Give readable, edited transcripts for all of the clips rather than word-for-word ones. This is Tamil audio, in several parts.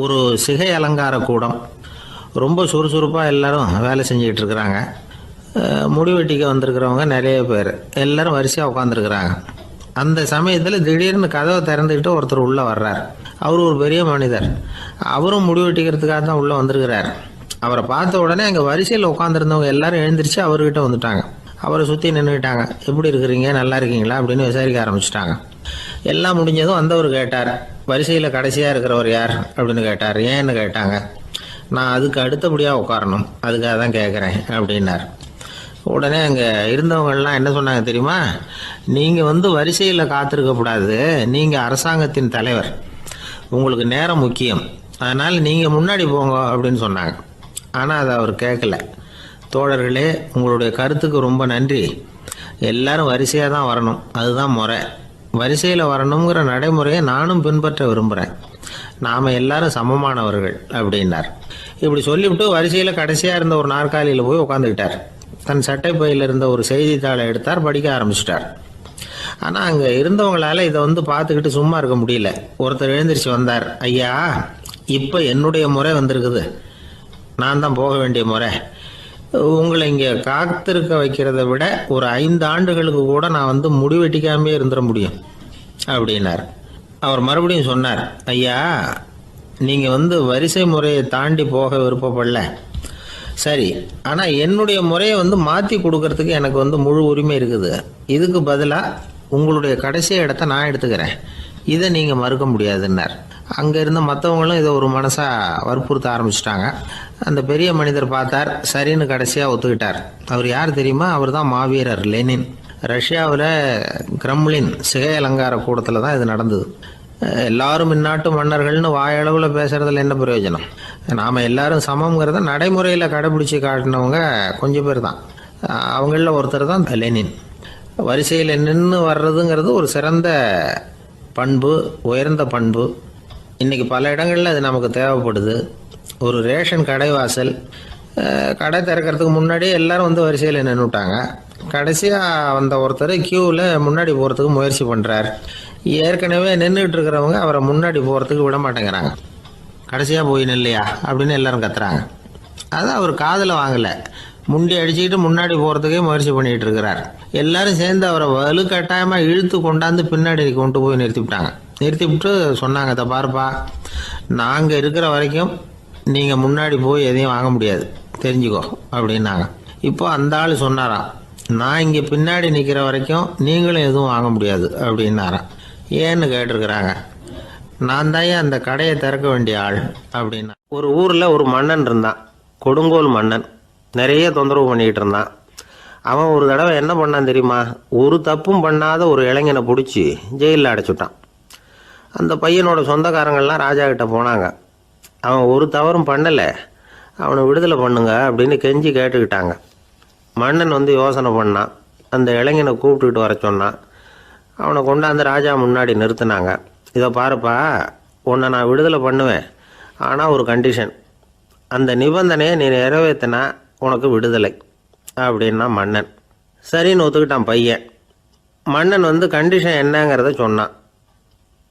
ஒரு சிகை அலங்கார கூடம். ரொம்ப சுறுசுறுப்பாக எல்லாரும் வேலை செஞ்சுக்கிட்டு இருக்கிறாங்க. முடி வெட்டிக்க வந்திருக்கிறவங்க நிறைய பேர் எல்லாரும் வரிசையாக உட்காந்துருக்குறாங்க. அந்த சமயத்தில் திடீர்னு கதவை திறந்துக்கிட்டு ஒருத்தர் உள்ளே வர்றார். அவர் ஒரு பெரிய மனிதர். அவரும் முடி வெட்டிக்கிறதுக்காக தான் உள்ளே வந்திருக்கிறார். அவரை பார்த்த உடனே அங்கே வரிசையில் உட்காந்துருந்தவங்க எல்லாரும் எழுந்திரிச்சு அவர்கிட்ட வந்துட்டாங்க. அவரை சுற்றி நின்றுக்கிட்டாங்க. எப்படி இருக்கிறீங்க, நல்லா இருக்கீங்களா அப்படின்னு விசாரிக்க ஆரம்பிச்சிட்டாங்க. எல்லாம் முடிஞ்சதும் வந்தவர் கேட்டார், வரிசையில் கடைசியாக இருக்கிறவர் யார் அப்படின்னு கேட்டார். ஏன்னு கேட்டாங்க. நான் அதுக்கு அடுத்தபடியாக உட்காரணும், அதுக்காக தான் கேட்குறேன் அப்படின்னார். உடனே அங்கே இருந்தவங்கள்லாம் என்ன சொன்னாங்க தெரியுமா? நீங்கள் வரிசையில் காத்திருக்கக்கூடாது, நீங்கள் அரசாங்கத்தின் தலைவர், உங்களுக்கு நேரம் முக்கியம், அதனால் நீங்கள் முன்னாடி போங்க அப்படின்னு சொன்னாங்க. ஆனால் அதை அவர் கேட்கல. தோழர்களே, உங்களுடைய கருத்துக்கு ரொம்ப நன்றி. எல்லாரும் வரிசையாக தான் வரணும், அதுதான் முறை. வரிசையில் வரணுங்கிற நடைமுறையை நானும் பின்பற்ற விரும்புகிறேன். நாம் எல்லாரும் சமமானவர்கள் அப்படின்னார். இப்படி சொல்லிவிட்டு வரிசையில் கடைசியாக இருந்த ஒரு நாற்காலியில் போய் உட்காந்துக்கிட்டார். தன் சட்டை பையில் இருந்த ஒரு செய்தித்தாளை எடுத்தார், படிக்க ஆரம்பிச்சிட்டார். ஆனால் அங்கே இருந்தவங்களால இதை பார்த்துக்கிட்டு சும்மா இருக்க முடியல. ஒருத்தர் எழுந்திரிச்சு வந்தார். ஐயா, இப்போ என்னுடைய முறை வந்திருக்குது, நான் தான் போக வேண்டிய முறை. உங்களை இங்கே காத்திருக்க வைக்கிறத விட ஒரு 5 ஆண்டுகளுக்கு கூட நான் முடி வெட்டிக்காமே இருந்துட முடியும் அப்படின்னார். அவர் மறுபடியும் சொன்னார், ஐயா, நீங்கள் வரிசை முறையை தாண்டி போக விருப்பப்படல, சரி, ஆனால் என்னுடைய முறையை மாற்றி கொடுக்கறதுக்கு எனக்கு முழு உரிமை இருக்குது. இதுக்கு பதிலாக உங்களுடைய கடைசி இடத்த நான் எடுத்துக்கிறேன், இதை நீங்கள் மறுக்க முடியாதுன்னார். அங்கே இருந்த மற்றவங்களும் இதை ஒரு மனசாக வற்புறுத்த ஆரம்பிச்சிட்டாங்க. அந்த பெரிய மனிதர் பார்த்தார், சரின்னு கடைசியாக ஒத்துக்கிட்டார். அவர் யார் தெரியுமா? அவர் தான் மாவீரர் லெனின். ரஷ்யாவில் கிரெம்ளின் சிகை அலங்கார கூடத்தில் தான் இது நடந்தது. எல்லாரும் இந்நாட்டு மன்னர்கள்னு வாயளவில் பேசுகிறதுல என்ன பிரயோஜனம்? நாம் எல்லாரும் சமங்கிறத நடைமுறையில் கடைபிடிச்சி காட்டினவங்க கொஞ்சம் பேர் தான். அவங்களில் ஒருத்தர் தான் லெனின். வரிசையில் நின்று வர்றதுங்கிறது ஒரு சிறந்த பண்பு, உயர்ந்த பண்பு. இன்றைக்கி பல இடங்களில் அது நமக்கு தேவைப்படுது. ஒரு ரேஷன் கடை வாசல், கடை திறக்கிறதுக்கு முன்னாடியே எல்லாரும் வரிசையில் நின்றுட்டாங்க. கடைசியாக வந்த ஒருத்தர் க்யூவில் முன்னாடி போகிறதுக்கு முயற்சி பண்ணுறார். ஏற்கனவே நின்றுட்டு இருக்கிறவங்க அவரை முன்னாடி போகிறதுக்கு விட மாட்டேங்கிறாங்க. கடைசியாக போய் நில்லையா அப்படின்னு எல்லாரும் கத்துறாங்க. அது அவர் காதில் வாங்கலை. முண்டி அடிச்சுக்கிட்டு முன்னாடி போகிறதுக்கே முயற்சி பண்ணிகிட்டு இருக்கிறார். எல்லாரும் சேர்ந்து அவரை வலுக்கட்டாயமாக இழுத்து கொண்டாந்து பின்னாடி கொண்டு போய் நிறுத்திவிட்டு சொன்னாங்க, இதை பாருப்பா, நாங்கள் இருக்கிற வரைக்கும் நீங்கள் முன்னாடி போய் எதையும் வாங்க முடியாது, தெரிஞ்சுக்கோ அப்படின்னாங்க. இப்போ அந்த ஆள் சொன்னாராம், நான் இங்கே பின்னாடி நிற்கிற வரைக்கும் நீங்களும் எதுவும் வாங்க முடியாது அப்படின்னாராம். ஏன்னு கேட்டிருக்கிறாங்க. நான் தான் அந்த கடையை திறக்க வேண்டிய ஆள் அப்படின்னா. ஒரு ஊரில் ஒரு மன்னன் இருந்தான், கொடுங்கோல் மன்னன். நிறைய தொந்தரவு பண்ணிக்கிட்டு இருந்தான். அவன் ஒரு தடவை என்ன பண்ணான் தெரியுமா? ஒரு தப்பும் பண்ணாத ஒரு இளைஞனை பிடிச்சி ஜெயிலில் அடைச்சுட்டான். அந்த பையனோட சொந்தக்காரங்கள்லாம் ராஜா கிட்ட போனாங்க. அவன் ஒரு தவறும் பண்ணலை, அவனை விடுதலை பண்ணுங்க அப்படின்னு கெஞ்சி கேட்டுக்கிட்டாங்க. மன்னன் யோசனை பண்ணான். அந்த இளைஞனை கூப்பிட்டுக்கிட்டு வர சொன்னான். அவனை கொண்டாந்து ராஜா முன்னாடி நிறுத்தினாங்க. இதை பாருப்பா, உன்னை நான் விடுதலை பண்ணுவேன், ஆனால் ஒரு கண்டிஷன். அந்த நிபந்தனையை நீ நிறைவேற்றினா உனக்கு விடுதலை அப்படின்னா மன்னன். சரின்னு ஒத்துக்கிட்டான் பையன். மன்னன் கண்டிஷன் என்னங்கிறத சொன்னான்.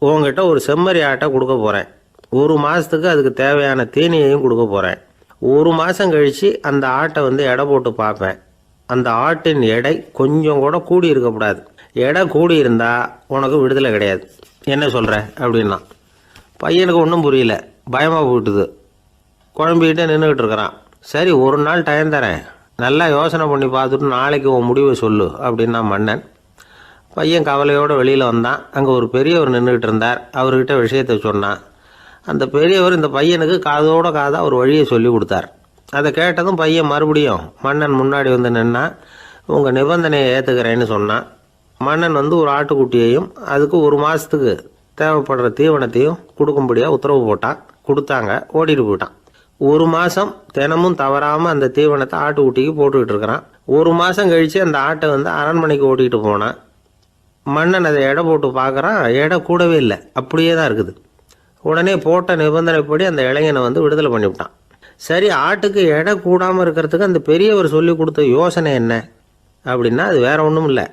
உங்ககிட்ட ஒரு செம்மறி ஆட்டை கொடுக்க போகிறேன், 1 மாதத்துக்கு அதுக்கு தேவையான தீனியையும் கொடுக்க போகிறேன். 1 மாதம் கழித்து அந்த ஆட்டை எடை போட்டு பார்ப்பேன். அந்த ஆட்டின் எடை கொஞ்சம் கூட கூடி இருக்கக்கூடாது. எடை கூடி இருந்தால் உனக்கு விடுதலை கிடையாது. என்ன சொல்கிற அப்படின்னா. பையனுக்கு ஒன்றும் புரியல, பயமாக போயிட்டுது. குழம்பிக்கிட்டே நின்றுக்கிட்டு இருக்கிறான். சரி, ஒரு நாள் டைம் தரேன், நல்லா யோசனை பண்ணி பார்த்துட்டு நாளைக்கு உன் முடிவை சொல்லு அப்படின்னா மன்னன். பையன் கவலையோடு வெளியில் வந்தான். அங்கே ஒரு பெரியவர் நின்றுக்கிட்டு இருந்தார். அவர்கிட்ட விஷயத்தை சொன்னான். அந்த பெரியவர் இந்த பையனுக்கு காதோட காதாக ஒரு வழியை சொல்லி கொடுத்தார். அதை கேட்டதும் பையன் மறுபடியும் மன்னன் முன்னாடி நின்னா, உங்கள் நிபந்தனையை ஏற்றுக்கிறேன்னு சொன்னான். மன்னன் ஒரு ஆட்டுக்குட்டியையும் அதுக்கு 1 மாதத்துக்கு தேவைப்படுற தீவனத்தையும் கொடுக்கும்படியாக உத்தரவு போட்டான். கொடுத்தாங்க, ஓடிட்டு போயிட்டான். 1 மாதம் தினமும் தவறாமல் அந்த தீவனத்தை ஆட்டுக்குட்டிக்கு போட்டுக்கிட்டு இருக்கிறான். 1 மாதம் கழித்து அந்த ஆட்டை அரண்மனைக்கு ஓட்டிகிட்டு போனான். மன்னன் அதை எடை போட்டு பார்க்குறான், எடை கூடவே இல்லை, அப்படியே தான் இருக்குது. உடனே போட்ட நிபந்தனைப்படி அந்த இளைஞனை விடுதலை பண்ணிவிட்டான். சரி, ஆட்டுக்கு எடை கூடாமல் இருக்கிறதுக்கு அந்த பெரியவர் சொல்லி கொடுத்த யோசனை என்ன அப்படின்னா, அது வேற ஒன்றும் இல்லை.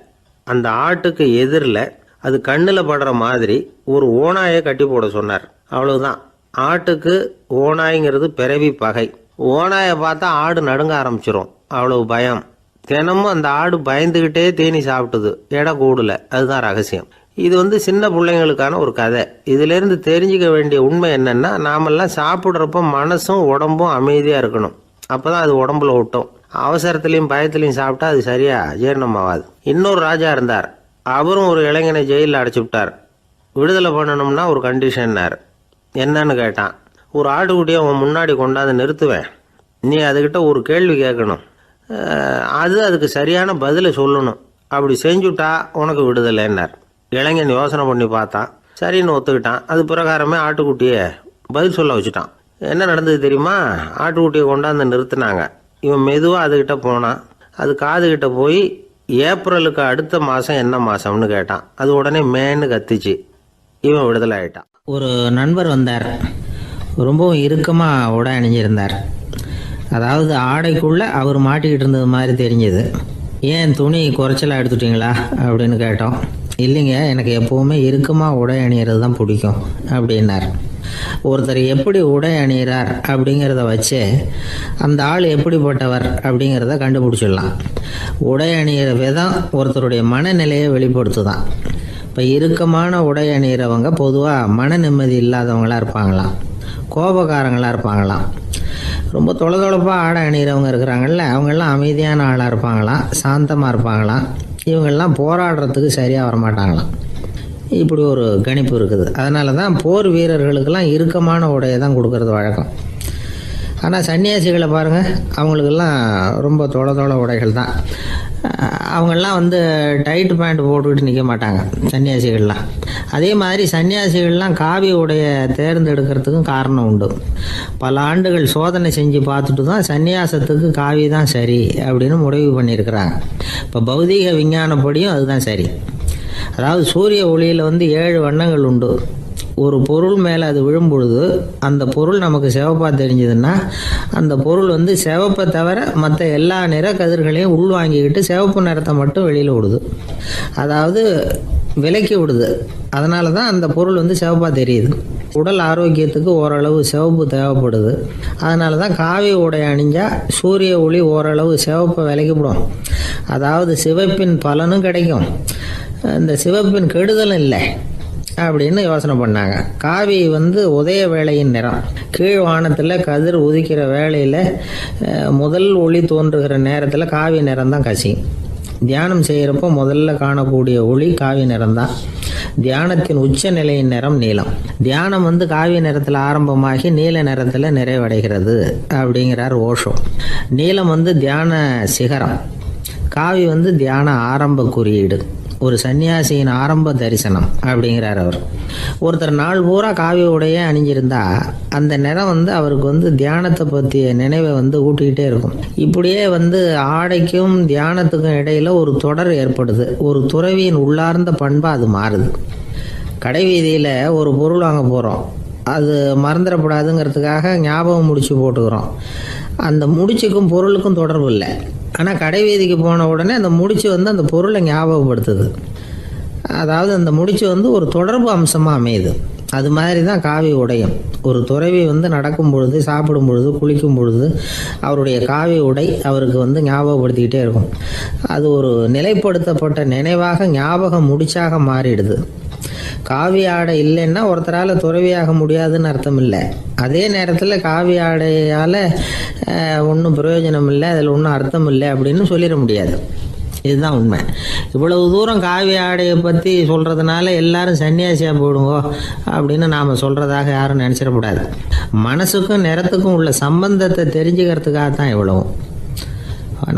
அந்த ஆட்டுக்கு எதிரில் அது கண்ணில் படுற மாதிரி ஒரு ஓனாயை கட்டி போட சொன்னார். அவ்வளவுதான். ஆட்டுக்கு ஓநாய்ங்கிறது பிறவி பகை. ஓநாயை பார்த்தா ஆடு நடுங்க ஆரம்பிச்சிரும், அவ்வளவு பயம். தினமும் அந்த ஆடு பயந்துக்கிட்டே தேனி சாப்பிட்டுது, எடை கூடல. அதுதான் ரகசியம். இது சின்ன பிள்ளைங்களுக்கான ஒரு கதை. இதிலேருந்து தெரிஞ்சுக்க வேண்டிய உண்மை என்னன்னா, நாமெல்லாம் சாப்பிட்றப்ப மனசும் உடம்பும் அமைதியாக இருக்கணும். அப்போ தான் அது உடம்புல ஒட்டும். அவசரத்துலேயும் பயத்துலையும் சாப்பிட்டா அது சரியா ஜீரணமாகாது. இன்னொரு ராஜா இருந்தார். அவரும் ஒரு இளைஞனை ஜெயிலில் அடைச்சி விட்டார். விடுதலை பண்ணணும்னா ஒரு கண்டிஷன்னார். என்னன்னு கேட்டான். ஒரு ஆட்டுக்குட்டியை அவன் முன்னாடி கொண்டாந்து நிறுத்துவேன், நீ அதுக்கிட்ட ஒரு கேள்வி கேட்கணும், அதுக்கு சரியான பதிலை சொல்லணும். அப்படி செஞ்சுட்டா உனக்கு விடுதலைன்னார். இளைஞன் யோசனை பண்ணி பார்த்தான், சரின்னு ஒத்துக்கிட்டான். அது பிரகாரமே ஆட்டுக்குட்டியை பதில் சொல்ல வச்சுட்டான். என்ன நடந்தது தெரியுமா? ஆட்டுக்குட்டியை கொண்டாந்து நிறுத்தினாங்க. இவன் மெதுவாக அதுக்கிட்ட போனான். அது காதுகிட்ட போய் ஏப்ரலுக்கு அடுத்த மாதம் என்ன மாதம்னு கேட்டான். அது உடனே மேன்னு கத்திச்சு. இவன் விடுதலை ஆகிட்டான். ஒரு நண்பர் வந்தார். ரொம்பவும் இறுக்கமாக உடை அணிஞ்சிருந்தார். அதாவது ஆடைக்குள்ளே அவர் மாட்டிக்கிட்டு இருந்தது மாதிரி தெரிஞ்சது. ஏன் துணி குறைச்சலாக எடுத்துட்டிங்களா அப்படின்னு கேட்டோம். இல்லைங்க, எனக்கு எப்போவுமே இறுக்கமாக உடை அணிகிறது தான் பிடிக்கும் அப்படின்னார். ஒருத்தர் எப்படி உடை அணிகிறார் அப்படிங்கிறத வச்சு அந்த ஆள் எப்படிப்பட்டவர் அப்படிங்கிறத கண்டுபிடிச்சிடலாம். உடை அணிகிற விதம் ஒருத்தருடைய மனநிலையை வெளிப்படுத்துதான். இப்போ இறுக்கமான உடை அணிகிறவங்க பொதுவாக மன நிம்மதி இல்லாதவங்களாக இருப்பாங்களாம், கோபக்காரங்களாக இருப்பாங்களாம். ரொம்ப தொலைதொலைப்பாக ஆடை அணிகிறவங்க இருக்கிறாங்கல்ல, அவங்கெல்லாம் அமைதியான ஆளாக இருப்பாங்களாம், சாந்தமாக இருப்பாங்களாம். இவங்கெல்லாம் போராடுறதுக்கு சரியாக வரமாட்டாங்களாம். இப்படி ஒரு கணிப்பு இருக்குது. அதனால தான் போர் வீரர்களுக்கெல்லாம் இறுக்கமான உடையை தான் கொடுக்கறது வழக்கம். ஆனால் சன்னியாசிகளை பாருங்கள், அவங்களுக்கெல்லாம் ரொம்ப தொலை உடைகள் தான். அவங்கெல்லாம் டைட் பேண்ட் போட்டுக்கிட்டு நிற்க மாட்டாங்க சன்னியாசிகள்லாம். அதே மாதிரி சன்னியாசிகள்லாம் காவி உடைய தேர்ந்தெடுக்கிறதுக்கும் காரணம் உண்டு. பல ஆண்டுகள் சோதனை செஞ்சு பார்த்துட்டு தான் சன்னியாசத்துக்கு காவி தான் சரி அப்படின்னு முடிவு பண்ணியிருக்கிறாங்க. இப்போ பௌதீக விஞ்ஞானப்படியும் அதுதான் சரி. அதாவது சூரிய ஒளியில் 7 வண்ணங்கள் உண்டு. ஒரு பொருள் மேலே அது விழும்பொழுது அந்த பொருள் நமக்கு சிவப்பாக தெரிஞ்சதுன்னா அந்த பொருள் சிவப்பை தவிர மற்ற எல்லா நிற கதிர்களையும் உள்வாங்கிக்கிட்டு சிவப்பு நிறத்தை மட்டும் வெளியில் விடுது, அதாவது விலக்கி விடுது. அதனால தான் அந்த பொருள் சிவப்பாக தெரியுது. உடல் ஆரோக்கியத்துக்கு ஓரளவு சிவப்பு தேவைப்படுது. அதனால தான் காவி உடை அணிஞ்சால் சூரிய ஒளி ஓரளவு சிவப்பை விலக்கிவிடும். அதாவது சிவப்பின் பலனும் கிடைக்கும், இந்த சிவப்பின் கெடுதலும் இல்லை அப்படின்னு யோசனை பண்ணாங்க. காவி உதய வேளையின் நிறம். கீழ் வானத்தில் கதிர் உதிக்கிற வேளையில் முதல் ஒளி தோன்றுகிற நேரத்தில் காவி நிறம் தான் கசியும். தியானம் செய்கிறப்போ முதல்ல காணக்கூடிய ஒளி காவி நிறம் தான். தியானத்தின் உச்ச நிலையின் நிறம் நீலம். தியானம் காவி நிறத்தில் ஆரம்பமாகி நீல நிறத்தில் நிறைவடைகிறது அப்படிங்கிறார் ஓஷோ. நீலம் தியான சிகரம், காவி தியான ஆரம்ப குறியீடு, ஒரு சன்னியாசியின் ஆரம்ப தரிசனம் அப்படிங்கிறார் அவர். ஒருத்தர் நாள் பூரா காவி உடைய அணிஞ்சிருந்தா அந்த நிறம் அவருக்கு தியானத்தை பற்றிய நினைவை ஊட்டிக்கிட்டே இருக்கும். இப்படியே ஆடைக்கும் தியானத்துக்கும் இடையில ஒரு தொடர் ஏற்படுது. ஒரு துறவியின் உள்ளார்ந்த பண்பாக அது மாறுது. கடை வீதியில் ஒரு பொருள் வாங்க போகிறோம், அது மறந்துடக்கூடாதுங்கிறதுக்காக ஞாபகம் முடிச்சு போட்டுக்கிறோம். அந்த முடிச்சுக்கும் பொருளுக்கும் தொடர்பு இல்லை. ஆனால் கடை வீதிக்கு போன உடனே அந்த முடிச்சு அந்த பொருளை ஞாபகப்படுத்துது. அதாவது அந்த முடிச்சு ஒரு தொடர்பு அம்சமாக அமையுது. அது மாதிரி தான் காவி உடையும். ஒரு துறவி நடக்கும் பொழுது, சாப்பிடும் பொழுது, குளிக்கும் பொழுது அவருடைய காவி உடை அவருக்கு ஞாபகப்படுத்திக்கிட்டே இருக்கும். அது ஒரு நிலைப்படுத்தப்பட்ட நினைவாக ஞாபகம் முடிச்சாக மாறிடுது. காவி ஆடை இல்லைன்னா ஒருத்தரால் துறவியாக முடியாதுன்னு அர்த்தம் இல்லை. அதே நேரத்தில் காவி ஆடையால் ஒன்றும் பிரயோஜனம் இல்லை, அதில் ஒன்றும் அர்த்தம் இல்லை அப்படின்னு சொல்லிட முடியாது. இதுதான் உண்மை. இவ்வளவு தூரம் காவி ஆடையை பற்றி சொல்கிறதுனால எல்லாரும் சன்னியாசியாக போயிடுங்கோ அப்படின்னு நாம் சொல்கிறதாக யாரும் நினச்சிடக்கூடாது. மனசுக்கும் நிறத்துக்கும் உள்ள சம்பந்தத்தை தெரிஞ்சுக்கிறதுக்காக தான் இவ்வளவும்.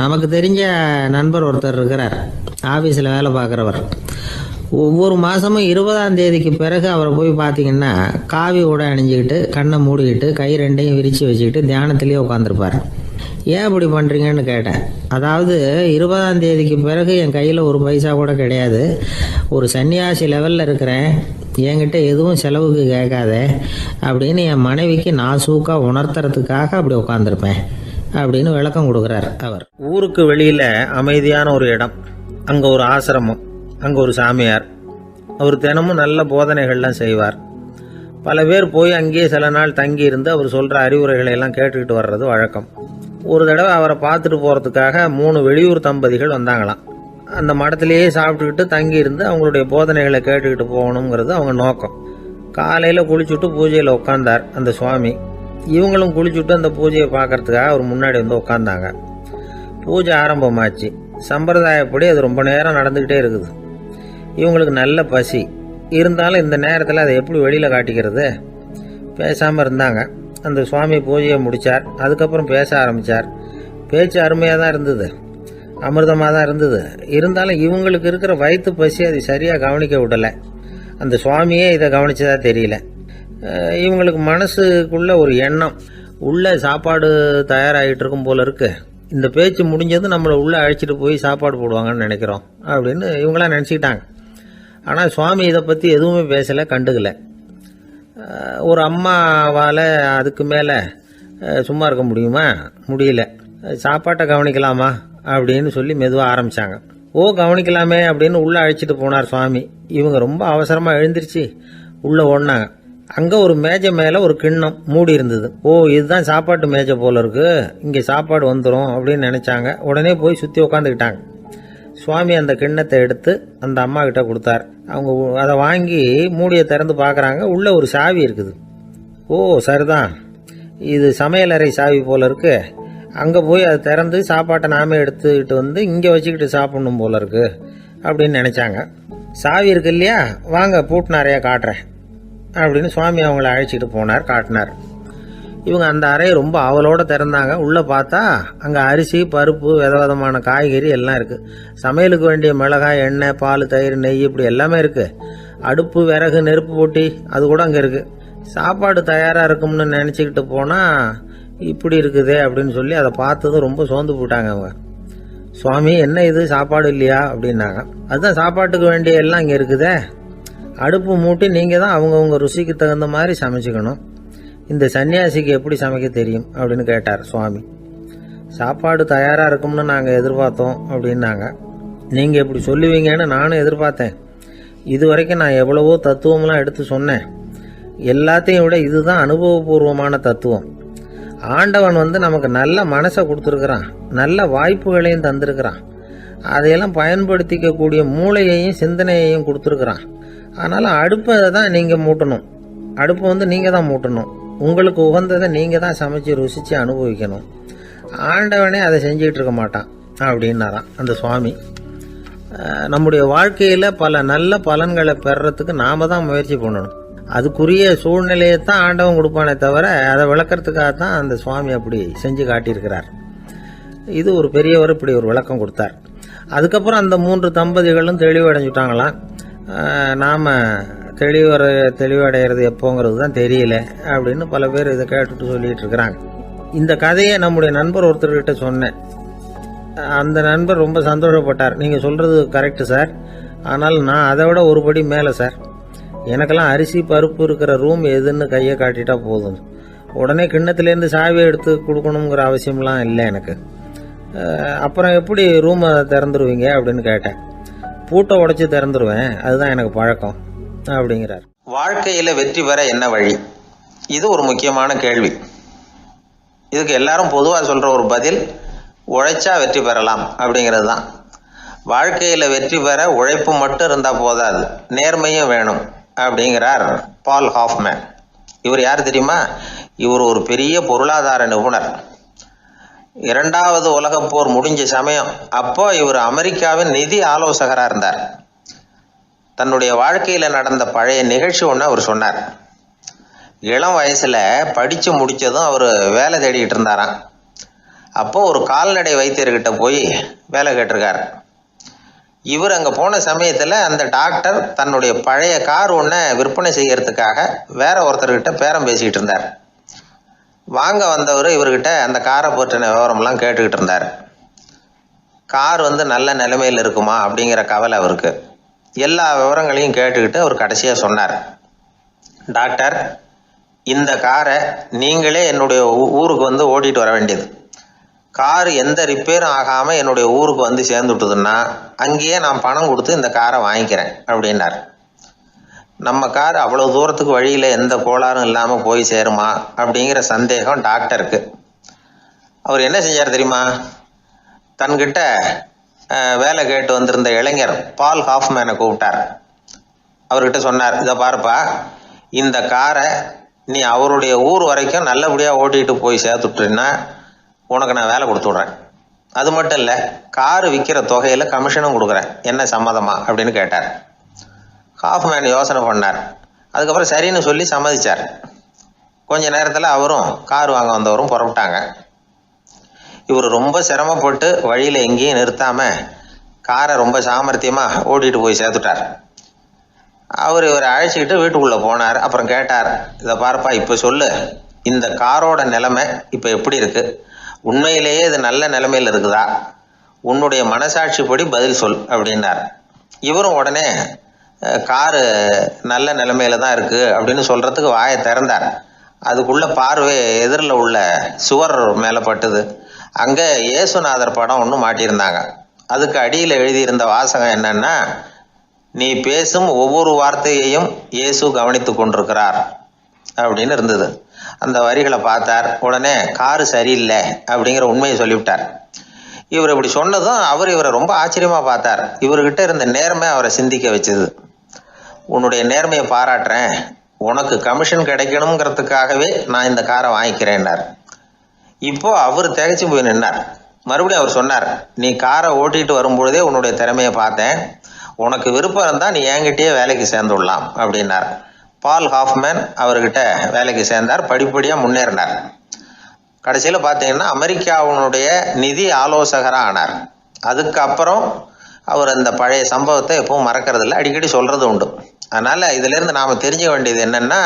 நமக்கு தெரிஞ்ச நண்பர் ஒருத்தர் இருக்கிறார், ஆஃபீஸில் வேலை பார்க்குறவர். ஒவ்வொரு மாதமும் 20ஆம் தேதிக்கு பிறகு அவரை போய் பார்த்தீங்கன்னா காவி உடை அணிஞ்சிக்கிட்டு, கண்ணை மூடிக்கிட்டு, கை ரெண்டையும் விரித்து வச்சுக்கிட்டு தியானத்திலேயே உட்காந்துருப்பார். ஏன் இப்படி பண்ணுறீங்கன்னு கேட்டேன். அதாவது 20ஆம் தேதிக்கு பிறகு என் கையில் ஒரு பைசா கூட கிடையாது, ஒரு சன்னியாசி லெவலில் இருக்கிறேன், என்கிட்ட எதுவும் செலவுக்கு கேட்காத அப்படின்னு என் மனைவிக்கு நாசூக்காக உணர்த்துறதுக்காக அப்படி உட்காந்துருப்பேன் அப்படின்னு விளக்கம் கொடுக்குறார் அவர். ஊருக்கு வெளியில் அமைதியான ஒரு இடம், அங்கே ஒரு ஆசிரமம், அங்கே ஒரு சாமியார். அவர் தினமும் நல்ல போதனைகள்லாம் செய்வார். பல பேர் போய் அங்கேயே சில நாள் தங்கி இருந்து அவர் சொல்கிற அறிவுரைகளை எல்லாம் கேட்டுக்கிட்டு வர்றது வழக்கம். ஒரு தடவை அவரை பார்த்துட்டு போகிறதுக்காக 3 வெளியூர் தம்பதிகள் வந்தாங்களாம். அந்த மடத்திலேயே சாப்பிட்டுக்கிட்டு தங்கி இருந்து அவங்களுடைய போதனைகளை கேட்டுக்கிட்டு போகணுங்கிறது அவங்க நோக்கம். காலையில் குளிச்சுட்டு பூஜையில் உட்காந்தார் அந்த சுவாமி. இவங்களும் குளிச்சுட்டு அந்த பூஜையை பார்க்கறதுக்காக அவர் முன்னாடி வந்து உட்காந்தாங்க. பூஜை ஆரம்பமாச்சு. சம்பிரதாயப்படி அது ரொம்ப நேரம் நடந்துக்கிட்டே இருக்குது. இவங்களுக்கு நல்ல பசி இருந்தாலும் இந்த நேரத்தில் அதை எப்படி வெளியில் காட்டிக்கிறது? பேசாமல் இருந்தாங்க. அந்த சுவாமி பூஜையை முடித்தார். அதுக்கப்புறம் பேச ஆரம்பித்தார். பேச்சு அருமையாக தான் இருந்தது, அமிர்தமாக தான் இருந்தது. இருந்தாலும் இவங்களுக்கு இருக்கிற வயிற்று பசி அது சரியாக கவனிக்க விடலை. அந்த சுவாமியே இதை கவனிச்சதா தெரியல. இவங்களுக்கு மனசுக்குள்ள ஒரு எண்ணம், உள்ள சாப்பாடு தயாராகிட்டு இருக்கும் போல இருக்கு, இந்த பேச்சு முடிஞ்சது நம்மளை உள்ளே அழைச்சிட்டு போய் சாப்பாடு போடுவாங்கன்னு நினைக்கிறோம் அப்படின்னு இவங்களாம் நினச்சிக்கிட்டாங்க. ஆனால் சுவாமி இதை பற்றி எதுவுமே பேசலை, கண்டுக்கலை. ஒரு அம்மாவால் அதுக்கு மேலே சும்மா இருக்க முடியுமா? முடியல. சாப்பாட்டை கவனிக்கலாமா அப்படின்னு சொல்லி மெதுவாக ஆரம்பித்தாங்க. கவனிக்கலாமே அப்படின்னு உள்ளே அழைச்சிட்டு போனார் சுவாமி. இவங்க ரொம்ப அவசரமாக எழுந்திருச்சு உள்ளே ஓடினாங்க. அங்கே ஒரு மேஜை மேலே ஒரு கிண்ணம் மூடி இருந்தது. இதுதான் சாப்பாட்டு மேஜை போல இருக்கு, இங்கே சாப்பாடு வந்துடும் அப்படின்னு நினச்சாங்க. உடனே போய் சுற்றி உட்காந்துக்கிட்டாங்க. சுவாமி அந்த கிண்ணத்தை எடுத்து அந்த அம்மா கிட்ட கொடுத்தார். அவங்க அதை வாங்கி மூடியை திறந்து பார்க்குறாங்க. உள்ளே ஒரு சாவி இருக்குது. சரிதான், இது சமையலறை சாவி போல இருக்கு. அங்கே போய் அதை திறந்து சாப்பாட்டை நாமே எடுத்துக்கிட்டு வந்து இங்கே வச்சுக்கிட்டு சாப்பிடணும் போல இருக்கு அப்படின்னு நினச்சாங்க. சாவி இருக்கு இல்லையா, வாங்க பூட்டு நிறையா காட்டுறேன் அப்படின்னு சுவாமி அவங்கள அழைச்சிட்டு போனார், காட்டினார். இவங்க அந்த அறையை ரொம்ப அவளோடு திறந்தாங்க. உள்ளே பார்த்தா அங்கே அரிசி, பருப்பு, விதவிதமான காய்கறி எல்லாம் இருக்குது. சமையலுக்கு வேண்டிய மிளகாய், எண்ணெய், பால், தயிர், நெய் இப்படி எல்லாமே இருக்குது. அடுப்பு, விறகு, நெருப்பு போட்டி அது கூட அங்கே இருக்குது. சாப்பாடு தயாராக இருக்கும்னு நினச்சிக்கிட்டு போனால் இப்படி இருக்குதே அப்படின்னு சொல்லி அதை பார்த்ததும் ரொம்ப சோர்ந்து போட்டாங்க அவங்க. சுவாமி, என்ன இது சாப்பாடு இல்லையா அப்படின்னாங்க. அதுதான் சாப்பாட்டுக்கு வேண்டிய எல்லாம் இங்கே இருக்குதே. அடுப்பு மூட்டி நீங்கள் தான் அவங்கவுங்க ருசிக்கு தகுந்த மாதிரி சமைச்சிக்கணும். இந்த சன்னியாசிக்கு எப்படி சமைக்க தெரியும் அப்படின்னு கேட்டார் சுவாமி. சாப்பாடு தயாராக இருக்கும்னு நாங்கள் எதிர்பார்த்தோம் அப்படின்னாங்க. நீங்கள் இப்படி சொல்லுவீங்கன்னு நானும் எதிர்பார்த்தேன். இது வரைக்கும் நான் எவ்வளவோ தத்துவம்லாம் எடுத்து சொன்னேன். எல்லாத்தையும் விட இதுதான் அனுபவபூர்வமான தத்துவம். ஆண்டவன் நமக்கு நல்ல மனசை கொடுத்துருக்குறான், நல்ல வாய்ப்புகளையும் தந்திருக்கிறான், அதையெல்லாம் பயன்படுத்திக்கக்கூடிய மூளையையும் சிந்தனையையும் கொடுத்துருக்குறான். அதனால் அடுப்பை தான் நீங்கள் மூட்டணும். அடுப்பை நீங்கள் தான் மூட்டணும். உங்களுக்கு உகந்ததை நீங்கள் தான் சமைச்சு ருசித்து அனுபவிக்கணும். ஆண்டவனே அதை செஞ்சுக்கிட்டு இருக்க மாட்டான் அப்படின்னாராம் அந்த சுவாமி. நம்முடைய வாழ்க்கையில் பல நல்ல பலன்களை பெறறதுக்கு நாம் தான் முயற்சி பண்ணணும். அதுக்குரிய சூழ்நிலையை தான் ஆண்டவன் கொடுப்பானே தவிர அதை விளக்கறதுக்காக தான் அந்த சுவாமி அப்படி செஞ்சு காட்டியிருக்கிறார். இது ஒரு பெரியவர் இப்படி ஒரு விளக்கம் கொடுத்தார். அதுக்கப்புறம் அந்த 3 தம்பதிகளும் தெளிவடைஞ்சுட்டாங்களாம். நாம் தெளிவடைகிறது எப்போங்கிறது தான் தெரியல அப்படின்னு பல பேர் இதை கேட்டுட்டு சொல்லிட்டு இருக்கிறாங்க. இந்த கதையை நம்முடைய நண்பர் ஒருத்தர்கிட்ட சொன்னேன். அந்த நண்பர் ரொம்ப சந்தோஷப்பட்டார். நீங்கள் சொல்கிறது கரெக்டு சார், ஆனால் நான் அதை விட ஒரு படி மேலே சார். எனக்கெல்லாம் அரிசி, பருப்பு இருக்கிற ரூம் எதுன்னு கையை காட்டிட்டா போதும். உடனே கிண்ணத்துலேருந்து சாவியை எடுத்து கொடுக்கணுங்கிற அவசியம்லாம் இல்லை எனக்கு. அப்புறம் எப்படி ரூமை திறந்துருவீங்க அப்படின்னு கேட்டேன். பூட்டை உடைச்சி திறந்துருவேன், அதுதான் எனக்கு பழக்கம் அப்படிங்கிறார். வாழ்க்கையில் வெற்றி பெற என்ன வழி? இது ஒரு முக்கியமான கேள்வி. இதுக்கு எல்லாரும் பொதுவாக சொல்கிற ஒரு பதில், உழைச்சா வெற்றி பெறலாம் அப்படிங்கிறது தான். வாழ்க்கையில் வெற்றி பெற உழைப்பு மட்டும் இருந்தால் போதாது, நேர்மையும் வேணும் அப்படிங்கிறார் பால் ஹாஃப்மேன். இவர் யார் தெரியுமா? இவர் ஒரு பெரிய பொருளாதார நிபுணர். 2வது உலகப் போர் முடிஞ்ச சமயம் அப்போ இவர் அமெரிக்காவின் நிதி ஆலோசகராக இருந்தார். தன்னுடைய வாழ்க்கையில் நடந்த பழைய நிகழ்ச்சி ஒன்று அவர் சொன்னார். இளம் வயசில் படித்து முடித்ததும் அவர் வேலை தேடிக்கிட்டு இருந்தாராம். அப்போது ஒரு கால்நடை வைத்தியர்கிட்ட போய் வேலை கேட்டிருக்கார். இவர் அங்கே போன சமயத்தில் அந்த டாக்டர் தன்னுடைய பழைய கார் ஒன்றை விற்பனை செய்யறதுக்காக வேற ஒருத்தர்கிட்ட பேரம் பேசிக்கிட்டு இருந்தார். வாங்க வந்தவர் இவர்கிட்ட அந்த காரை பற்றின விவரம்லாம் கேட்டுக்கிட்டு இருந்தார். கார் நல்ல நிலைமையில் இருக்குமா அப்படிங்கிற கவலை அவருக்கு. எல்லா விவரங்களையும் கேட்டுக்கிட்டு அவர் கடைசியாக சொன்னார், டாக்டர், இந்த காரை நீங்களே என்னுடைய ஊருக்கு ஓட்டிகிட்டு வர வேண்டியது. கார் எந்த ரிப்பேரும் ஆகாமல் என்னுடைய ஊருக்கு சேர்ந்துட்டுதுன்னா அங்கேயே நான் பணம் கொடுத்து இந்த காரை வாங்கிக்கிறேன் அப்படின்னார். நம்ம கார் அவ்வளோ தூரத்துக்கு வழியில் எந்த கோளாறும் இல்லாமல் போய் சேருமா அப்படிங்கிற சந்தேகம் டாக்டருக்கு. அவர் என்ன செஞ்சார் தெரியுமா? தன்கிட்ட வேலை கேட்டு வந்திருந்த இளைஞர் பால் ஹாஃப்மேனை கூப்பிட்டார். அவர்கிட்ட சொன்னார், இதை பாருப்பா, இந்த காரை நீ அவருடைய ஊர் வரைக்கும் நல்லபடியாக ஓட்டிகிட்டு போய் சேர்த்துட்டீன்னா உனக்கு நான் வேலை கொடுத்து விட்றேன். அது மட்டும் இல்லை, காரு விற்கிற தொகையில் கமிஷனும் கொடுக்குறேன், என்ன சம்மதமா அப்படின்னு கேட்டார். ஹாஃப்மேன் யோசனை பண்ணார். அதுக்கப்புறம் சரின்னு சொல்லி சம்மதிச்சார். கொஞ்ச நேரத்தில் அவரும் கார் வாங்க வந்தவரும் புறப்பட்டாங்க. இவர் ரொம்ப சிரமப்பட்டு வழியில் எங்கேயும் நிறுத்தாமல் காரை ரொம்ப சாமர்த்தியமாக ஓட்டிகிட்டு போய் சேர்த்துட்டார். அவர் இவரை அழைச்சிக்கிட்டு வீட்டுக்குள்ளே போனார். அப்புறம் கேட்டார், இதை பார்ப்பா, இப்போ சொல்லு, இந்த காரோட நிலைமை இப்போ எப்படி இருக்குது? உண்மையிலேயே இது நல்ல நிலைமையில் இருக்குதா? உன்னுடைய மனசாட்சிப்படி பதில் சொல் அப்படின்னார். இவரும் உடனே காரு நல்ல நிலைமையில தான் இருக்குது அப்படின்னு சொல்கிறதுக்கு வாயை திறந்தார். அதுக்குள்ளே பார்வை எதிரில் உள்ள சுவர் மேலே பட்டுது. அங்கே இயேசுநாதர் படம் ஒன்று மாட்டியிருந்தாங்க. அதுக்கு அடியில் எழுதியிருந்த வாசகம் என்னன்னா, நீ பேசும் ஒவ்வொரு வார்த்தையையும் இயேசு கவனித்து கொண்டிருக்கிறார் அப்படின்னு இருந்தது. அந்த வரிகளை பார்த்தார். உடனே காரு சரியில்லை அப்படிங்கிற உண்மையை சொல்லிவிட்டார். இவர் இப்படி சொன்னதும் அவர் இவரை ரொம்ப ஆச்சரியமாக பார்த்தார். இவர்கிட்ட இருந்த நேர்மை அவரை சிந்திக்க வச்சுது. உன்னுடைய நேர்மையை பாராட்டுறேன், உனக்கு கமிஷன் கிடைக்கணுங்கிறதுக்காகவே நான் இந்த காரை வாங்கிக்கிறேன்னார். இப்போ அவர் திகைச்சு போய் நின்னார். மறுபடியும் அவர் சொன்னார், நீ காரை ஓட்டிகிட்டு வரும்பொழுதே உன்னுடைய திறமையை பார்த்தேன், உனக்கு விருப்பம் இருந்தால் நீ என்கிட்டயே வேலைக்கு சேர்ந்துடலாம் அப்படின்னார். பால் ஹாஃப்மேன் அவர்கிட்ட வேலைக்கு சேர்ந்தார். படிப்படியாக முன்னேறினார். கடைசியில் பார்த்தீங்கன்னா அமெரிக்காவினுடைய நிதி ஆலோசகராக ஆனார். அதுக்கப்புறம் அவர் அந்த பழைய சம்பவத்தை எப்பவும் மறக்கிறதில்ல, அடிக்கடி சொல்கிறது உண்டு. அதனால் இதிலேருந்து நாம் தெரிஞ்சுக்க வேண்டியது என்னென்னா,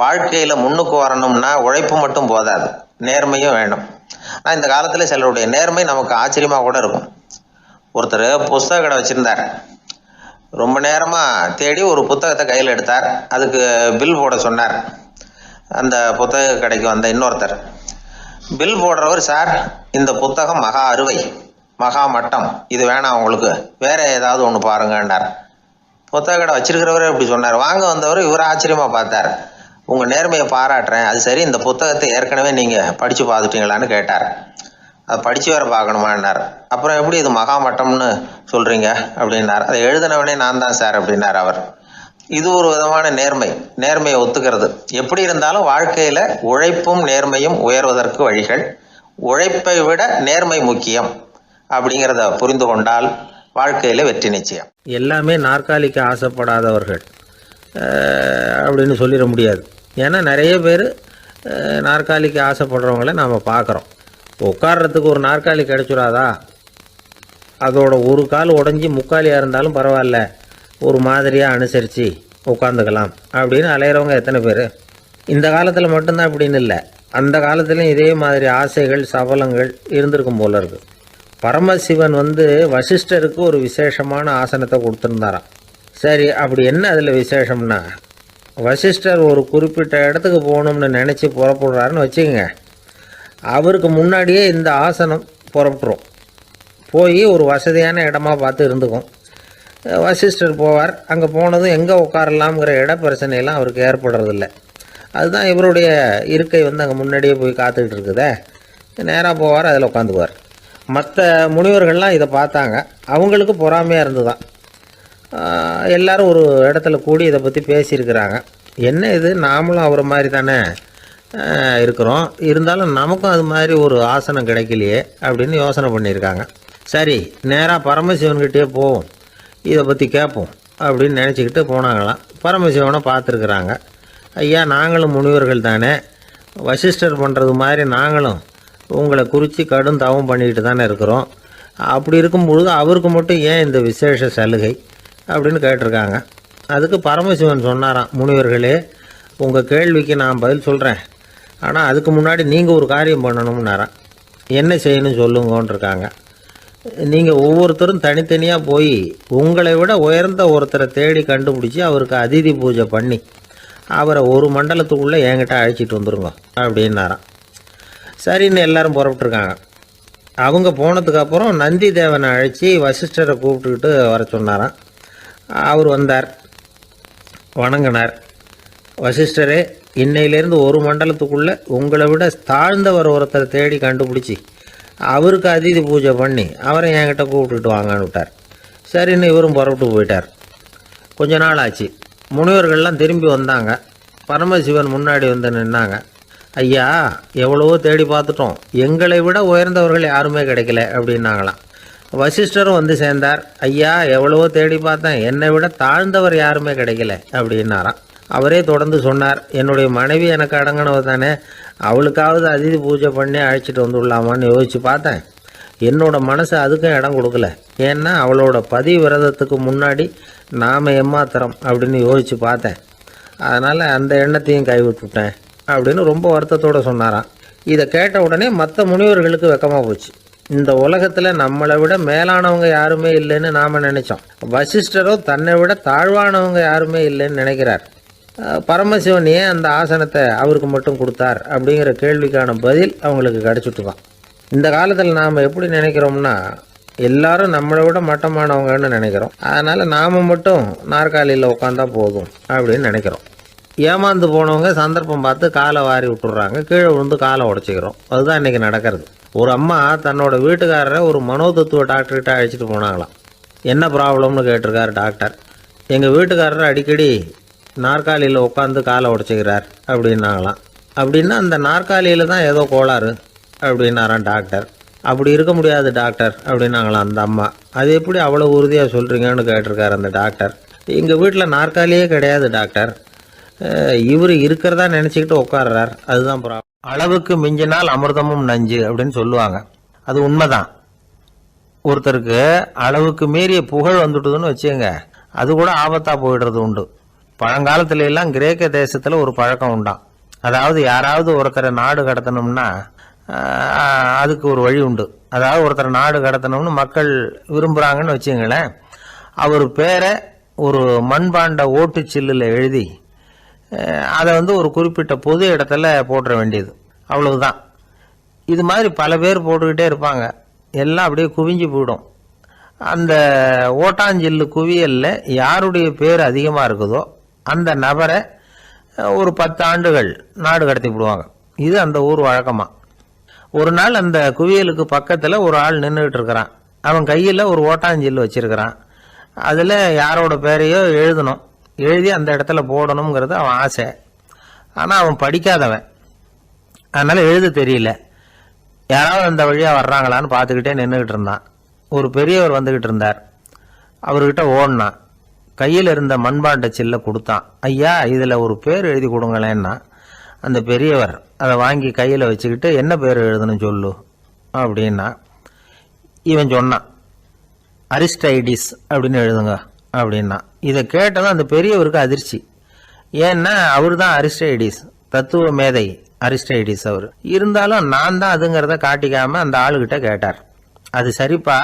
வாழ்க்கையில் முன்னுக்கு வரணும்னா உழைப்பு மட்டும் போதாது, நேர்மையும் வேணும். ஆனால் இந்த காலத்தில் சிலருடைய நேர்மை நமக்கு ஆச்சரியமாக கூட இருக்கும். ஒருத்தர் புஸ்தக கடை வச்சுருந்தார். ரொம்ப நேரமாக தேடி ஒரு புத்தகத்தை கையில் எடுத்தார். அதுக்கு பில் போட சொன்னார். அந்த புத்தக கடைக்கு வந்த இன்னொருத்தர் பில் போடுறவர், சார் இந்த புத்தகம் மகா அறுவை, மகா மட்டம், இது வேணாம் உங்களுக்கு, வேற ஏதாவது ஒன்று பாருங்கன்னார். புத்தக கடை வச்சிருக்கிறவரே இப்படி சொன்னார். வாங்க வந்தவர் இவர் ஆச்சரியமாக பார்த்தார். உங்கள் நேர்மையை பாராட்டுறேன், அது சரி, இந்த புத்தகத்தை ஏற்கனவே நீங்கள் படித்து பார்த்துட்டீங்களான்னு கேட்டார். அதை படித்து வேற பார்க்கணுமான்னார். அப்புறம் எப்படி இது மகாமட்டம்னு சொல்கிறீங்க அப்படின்னார். அதை எழுதினவனே நான் தான் சார் அப்படின்னார் அவர். இது ஒரு விதமான நேர்மை, நேர்மையை ஒத்துக்கிறது. எப்படி இருந்தாலும் வாழ்க்கையில் உழைப்பும் நேர்மையும் உயர்வதற்கு வழிகள். உழைப்பை விட நேர்மை முக்கியம் அப்படிங்கிறத புரிந்து கொண்டால் வாழ்க்கையில் வெற்றி நிச்சயம். எல்லாமே நாற்காலிக்கு ஆசைப்படாதவர்கள் அப்படின்னு சொல்லிட முடியாது. ஏன்னா நிறைய பேர் நாற்காலிக்கு ஆசைப்படுறவங்கள நாம் பார்க்குறோம். உட்கார்றதுக்கு ஒரு நாற்காலி கிடைச்சிடாதா, அதோட ஒரு கால் உடஞ்சி முக்காலியாக இருந்தாலும் பரவாயில்ல, ஒரு மாதிரியாக அனுசரித்து உட்காந்துக்கலாம் அப்படின்னு அலையிறவங்க எத்தனை பேர்? இந்த காலத்தில் மட்டும்தான் அப்படின்னு இல்லை, அந்த காலத்துலேயும் இதே மாதிரி ஆசைகள் சபலங்கள் இருந்திருக்கும் போல இருக்குது. பரமசிவன் வசிஷ்டருக்கு ஒரு விசேஷமான ஆசனத்தை கொடுத்துருந்தாராம். சரி, அப்படி என்ன அதில் விசேஷம்னா, வசிஷ்டர் ஒரு குறிப்பிட்ட இடத்துக்கு போகணும்னு நினச்சி புறப்படுறாருன்னு வச்சுக்கோங்க. அவருக்கு முன்னாடியே இந்த ஆசனம் புறப்பட்டுரும். போய் ஒரு வசதியான இடமா பார்த்து இருந்துக்கும். வசிஷ்டர் போவார். அங்கே போனதும் எங்கே உட்காரலாம்ங்கிற இட பிரச்சனையெல்லாம் அவருக்கு ஏற்படுறதில்ல. அதுதான் இவருடைய இருக்கை அங்கே முன்னாடியே போய் காத்துக்கிட்டு இருக்குதே. நேராக போவார், அதில் உட்காந்துக்குவார். மற்ற முனிவர்கள்லாம் இதை பார்த்தாங்க. அவங்களுக்கு பொறாமையாக இருந்து தான் எல்லாரும் ஒரு இடத்துல கூடி இதை பற்றி பேசியிருக்கிறாங்க. என்ன இது, நாமளும் அவரை மாதிரி தானே இருக்கிறோம், இருந்தாலும் நமக்கும் அது மாதிரி ஒரு ஆசனம் கிடைக்கலையே அப்படின்னு யோசனை பண்ணியிருக்காங்க. சரி, நேராக பரமசிவன்கிட்டே போவோம், இதை பற்றி கேட்போம் அப்படின்னு நினச்சிக்கிட்டு போனாங்களாம். பரமசிவனை பார்த்துருக்குறாங்க. ஐயா, நாங்களும் முனிவர்கள் தானே, வசிஷ்டர் பண்ணுறது மாதிரி நாங்களும் உங்களை குறித்து கடும் தவம் பண்ணிக்கிட்டு தானே இருக்கிறோம். அப்படி இருக்கும்பொழுது அவருக்கு மட்டும் ஏன் இந்த விசேஷ சலுகை அப்படின்னு கேட்டிருக்காங்க. அதுக்கு பரமசிவன் சொன்னாராம், முனிவர்களே, உங்கள் கேள்விக்கு நான் பதில் சொல்கிறேன், ஆனால் அதுக்கு முன்னாடி நீங்கள் ஒரு காரியம் பண்ணணும்னாராம். என்ன செய்யணும் சொல்லுங்கன்னு இருக்காங்க. நீங்கள் ஒவ்வொருத்தரும் தனித்தனியாக போய் உங்களை விட உயர்ந்த ஒருத்தரை தேடி கண்டுபிடிச்சி அவருக்கு அதிதி பூஜை பண்ணி அவரை ஒரு மண்டலத்துக்குள்ளே என்கிட்ட அழைச்சிட்டு வந்துருங்க அப்படின்னாராம். சரின்னு எல்லாரும் புறப்பட்டுருக்காங்க. அவங்க போனதுக்கப்புறம் நந்தி தேவனை அழைச்சி வசிஷ்டரை கூப்பிட்டுக்கிட்டு வர சொன்னாராம். அவர் வந்தார். வணங்கினார். வசிஷ்டரே, இன்னையிலேருந்து ஒரு மண்டலத்துக்குள்ளே உங்களை விட தாழ்ந்தவர் ஒருத்தரை தேடி கண்டுபிடிச்சி அவருக்கு அதிதி பூஜை பண்ணி அவரை என்கிட்ட கூப்பிட்டுட்டு வாங்கன்னு விட்டார். சரின்னு இவரும் புறப்பட்டு போயிட்டார். கொஞ்ச நாள் ஆச்சு. முனிவர்கள்லாம் திரும்பி வந்தாங்க. பரமசிவன் முன்னாடி வந்து நின்னாங்க. ஐயா, எவ்வளவோ தேடி பார்த்துட்டோம், எங்களை விட உயர்ந்தவர்கள் யாருமே கிடைக்கல அப்படின்னாங்களாம். வசிஷ்டரும் வந்து சேர்ந்தார். ஐயா, எவ்வளவோ தேடி பார்த்தேன், என்னை விட தாழ்ந்தவர் யாருமே கிடைக்கல அப்படின்னாராம். அவரே தொடர்ந்து சொன்னார், என்னுடைய மனைவி எனக்கு அடங்கினவ தானே, அவளுக்காவது அதிதி பூஜை பண்ணி அழைச்சிட்டு வந்துடலாமான்னு யோசித்து பார்த்தேன். என்னோட மனசு அதுக்கும் இடம் கொடுக்கல. ஏன்னா அவளோட பதி விரதத்துக்கு முன்னாடி நாம் ஏமாத்திரம் அப்படின்னு யோசித்து பார்த்தேன். அதனால் அந்த எண்ணத்தையும் கைவிட்டுட்டேன் அப்படின்னு ரொம்ப வருத்தத்தோடு சொன்னாராம். இதை கேட்ட உடனே மற்ற முனிவர்களுக்கு வெக்கமாக போச்சு. இந்த உலகத்தில் நம்மளை விட மேலானவங்க யாருமே இல்லைன்னு நாம் நினைச்சோம். வசிஷ்டரோ தன்னை விட தாழ்வானவங்க யாருமே இல்லைன்னு நினைக்கிறார். பரமசிவன் ஏன் அந்த ஆசனத்தை அவருக்கு மட்டும் கொடுத்தார் அப்படிங்கிற கேள்விக்கான பதில் அவங்களுக்கு கிடச்சிட்டு தான். இந்த காலத்தில் நாம் எப்படி நினைக்கிறோம்னா, எல்லாரும் நம்மளை விட மட்டமானவங்கன்னு நினைக்கிறோம். அதனால் நாம் மட்டும் நாற்காலியில் உட்காந்தா போதும் அப்படின்னு நினைக்கிறோம். ஏமாந்து போனவங்க சந்தர்ப்பம் பார்த்து காலை வாரி விட்டுறாங்க, கீழே விழுந்து காலை உடச்சிக்கிறோம். அதுதான் இன்றைக்கி நடக்கிறது. ஒரு அம்மா தன்னோட வீட்டுக்காரரை ஒரு மனோதத்துவ டாக்டர்கிட்ட அழைச்சிட்டு போனாங்களாம். என்ன ப்ராப்ளம்னு கேட்டிருக்காரு டாக்டர். எங்கள் வீட்டுக்காரரை அடிக்கடி நாற்காலியில் உட்காந்து காலை உடச்சிக்கிறார் அப்படின்னாங்களாம். அப்படின்னா அந்த நாற்காலியில் தான் ஏதோ கோளாறு அப்படின்னாரான் டாக்டர். அப்படி இருக்க முடியாது டாக்டர் அப்படின்னாங்களாம் அந்த அம்மா. அது எப்படி அவ்வளோ உறுதியாக சொல்கிறீங்கன்னு கேட்டிருக்காரு அந்த டாக்டர். எங்கள் வீட்டில் நாற்காலியே கிடையாது டாக்டர், இவர் இருக்கிறதா நினச்சிக்கிட்டு உட்கார்றார், அதுதான் ப்ராப்ளம். அளவுக்கு மிஞ்சினால் அமிர்தமும் நஞ்சு அப்படின்னு சொல்லுவாங்க. அது உண்மைதான். ஒருத்தருக்கு அளவுக்கு மீறிய புகழ் வந்துட்டுதுன்னு வச்சுங்க, அது கூட ஆபத்தாக போயிடுறது உண்டு. பழங்காலத்துல எல்லாம் கிரேக்க தேசத்தில் ஒரு பழக்கம் உண்டாம். அதாவது யாராவது ஒருத்தரை நாடு கடத்தணும்னா அதுக்கு ஒரு வழி உண்டு. அதாவது ஒருத்தரை நாடு கடத்தணும்னு மக்கள் விரும்புகிறாங்கன்னு வச்சுங்களேன், அவர் பேரை ஒரு மண்பாண்ட ஓட்டுச்சில்லில் எழுதி அதை ஒரு குறிப்பிட்ட பொது இடத்துல போட்டுற வேண்டியது, அவ்வளவுதான். இது மாதிரி பல பேர் போட்டுக்கிட்டே இருப்பாங்க. எல்லாம் அப்படியே குவிஞ்சு போயிடும். அந்த ஓட்டாஞ்சில்லு குவியலில் யாருடைய பேர் அதிகமாக இருக்குதோ அந்த நபரை ஒரு 10 ஆண்டுகள் நாடு கடத்தி விடுவாங்க. இது அந்த ஊர் வழக்கமாக. ஒரு நாள் அந்த குவியலுக்கு பக்கத்தில் ஒரு ஆள் நின்றுக்கிட்டு இருக்கிறான். அவன் கையில் ஒரு ஓட்டாஞ்சில்லு வச்சிருக்கிறான். அதில் யாரோட பேரையோ எழுதணும், எழுதி அந்த இடத்துல போடணுங்கிறது அவன் ஆசை. ஆனால் அவன் படிக்காதவன், அதனால் எழுத தெரியல. யாராவது அந்த வழியாக வர்றாங்களான்னு பார்த்துக்கிட்டே நின்றுக்கிட்டு இருந்தான். ஒரு பெரியவர் வந்துக்கிட்டு இருந்தார். அவர்கிட்ட ஓடினான். கையில் இருந்த மண்பாண்ட சில்லை கொடுத்தான். ஐயா, இதில் ஒரு பேர் எழுதி கொடுங்களேன்னா. அந்த பெரியவர் அதை வாங்கி கையில் வச்சுக்கிட்டு, என்ன பேர் எழுதணும் சொல்லு அப்படின்னா. இவன் சொன்னான், அரிஸ்டைடிஸ் அப்படின்னு எழுதுங்க அப்படின்னா. இதை கேட்டதும் அந்த பெரியவருக்கு அதிர்ச்சி. ஏன்னா அவர் தான் அரிஸ்டைடிஸ், தத்துவ மேதை அரிஸ்டைடிஸ் அவர். இருந்தாலும் நான் தான் அதுங்கிறத காட்டிக்காம அந்த ஆளுகிட்ட கேட்டார். அது சரிப்பா,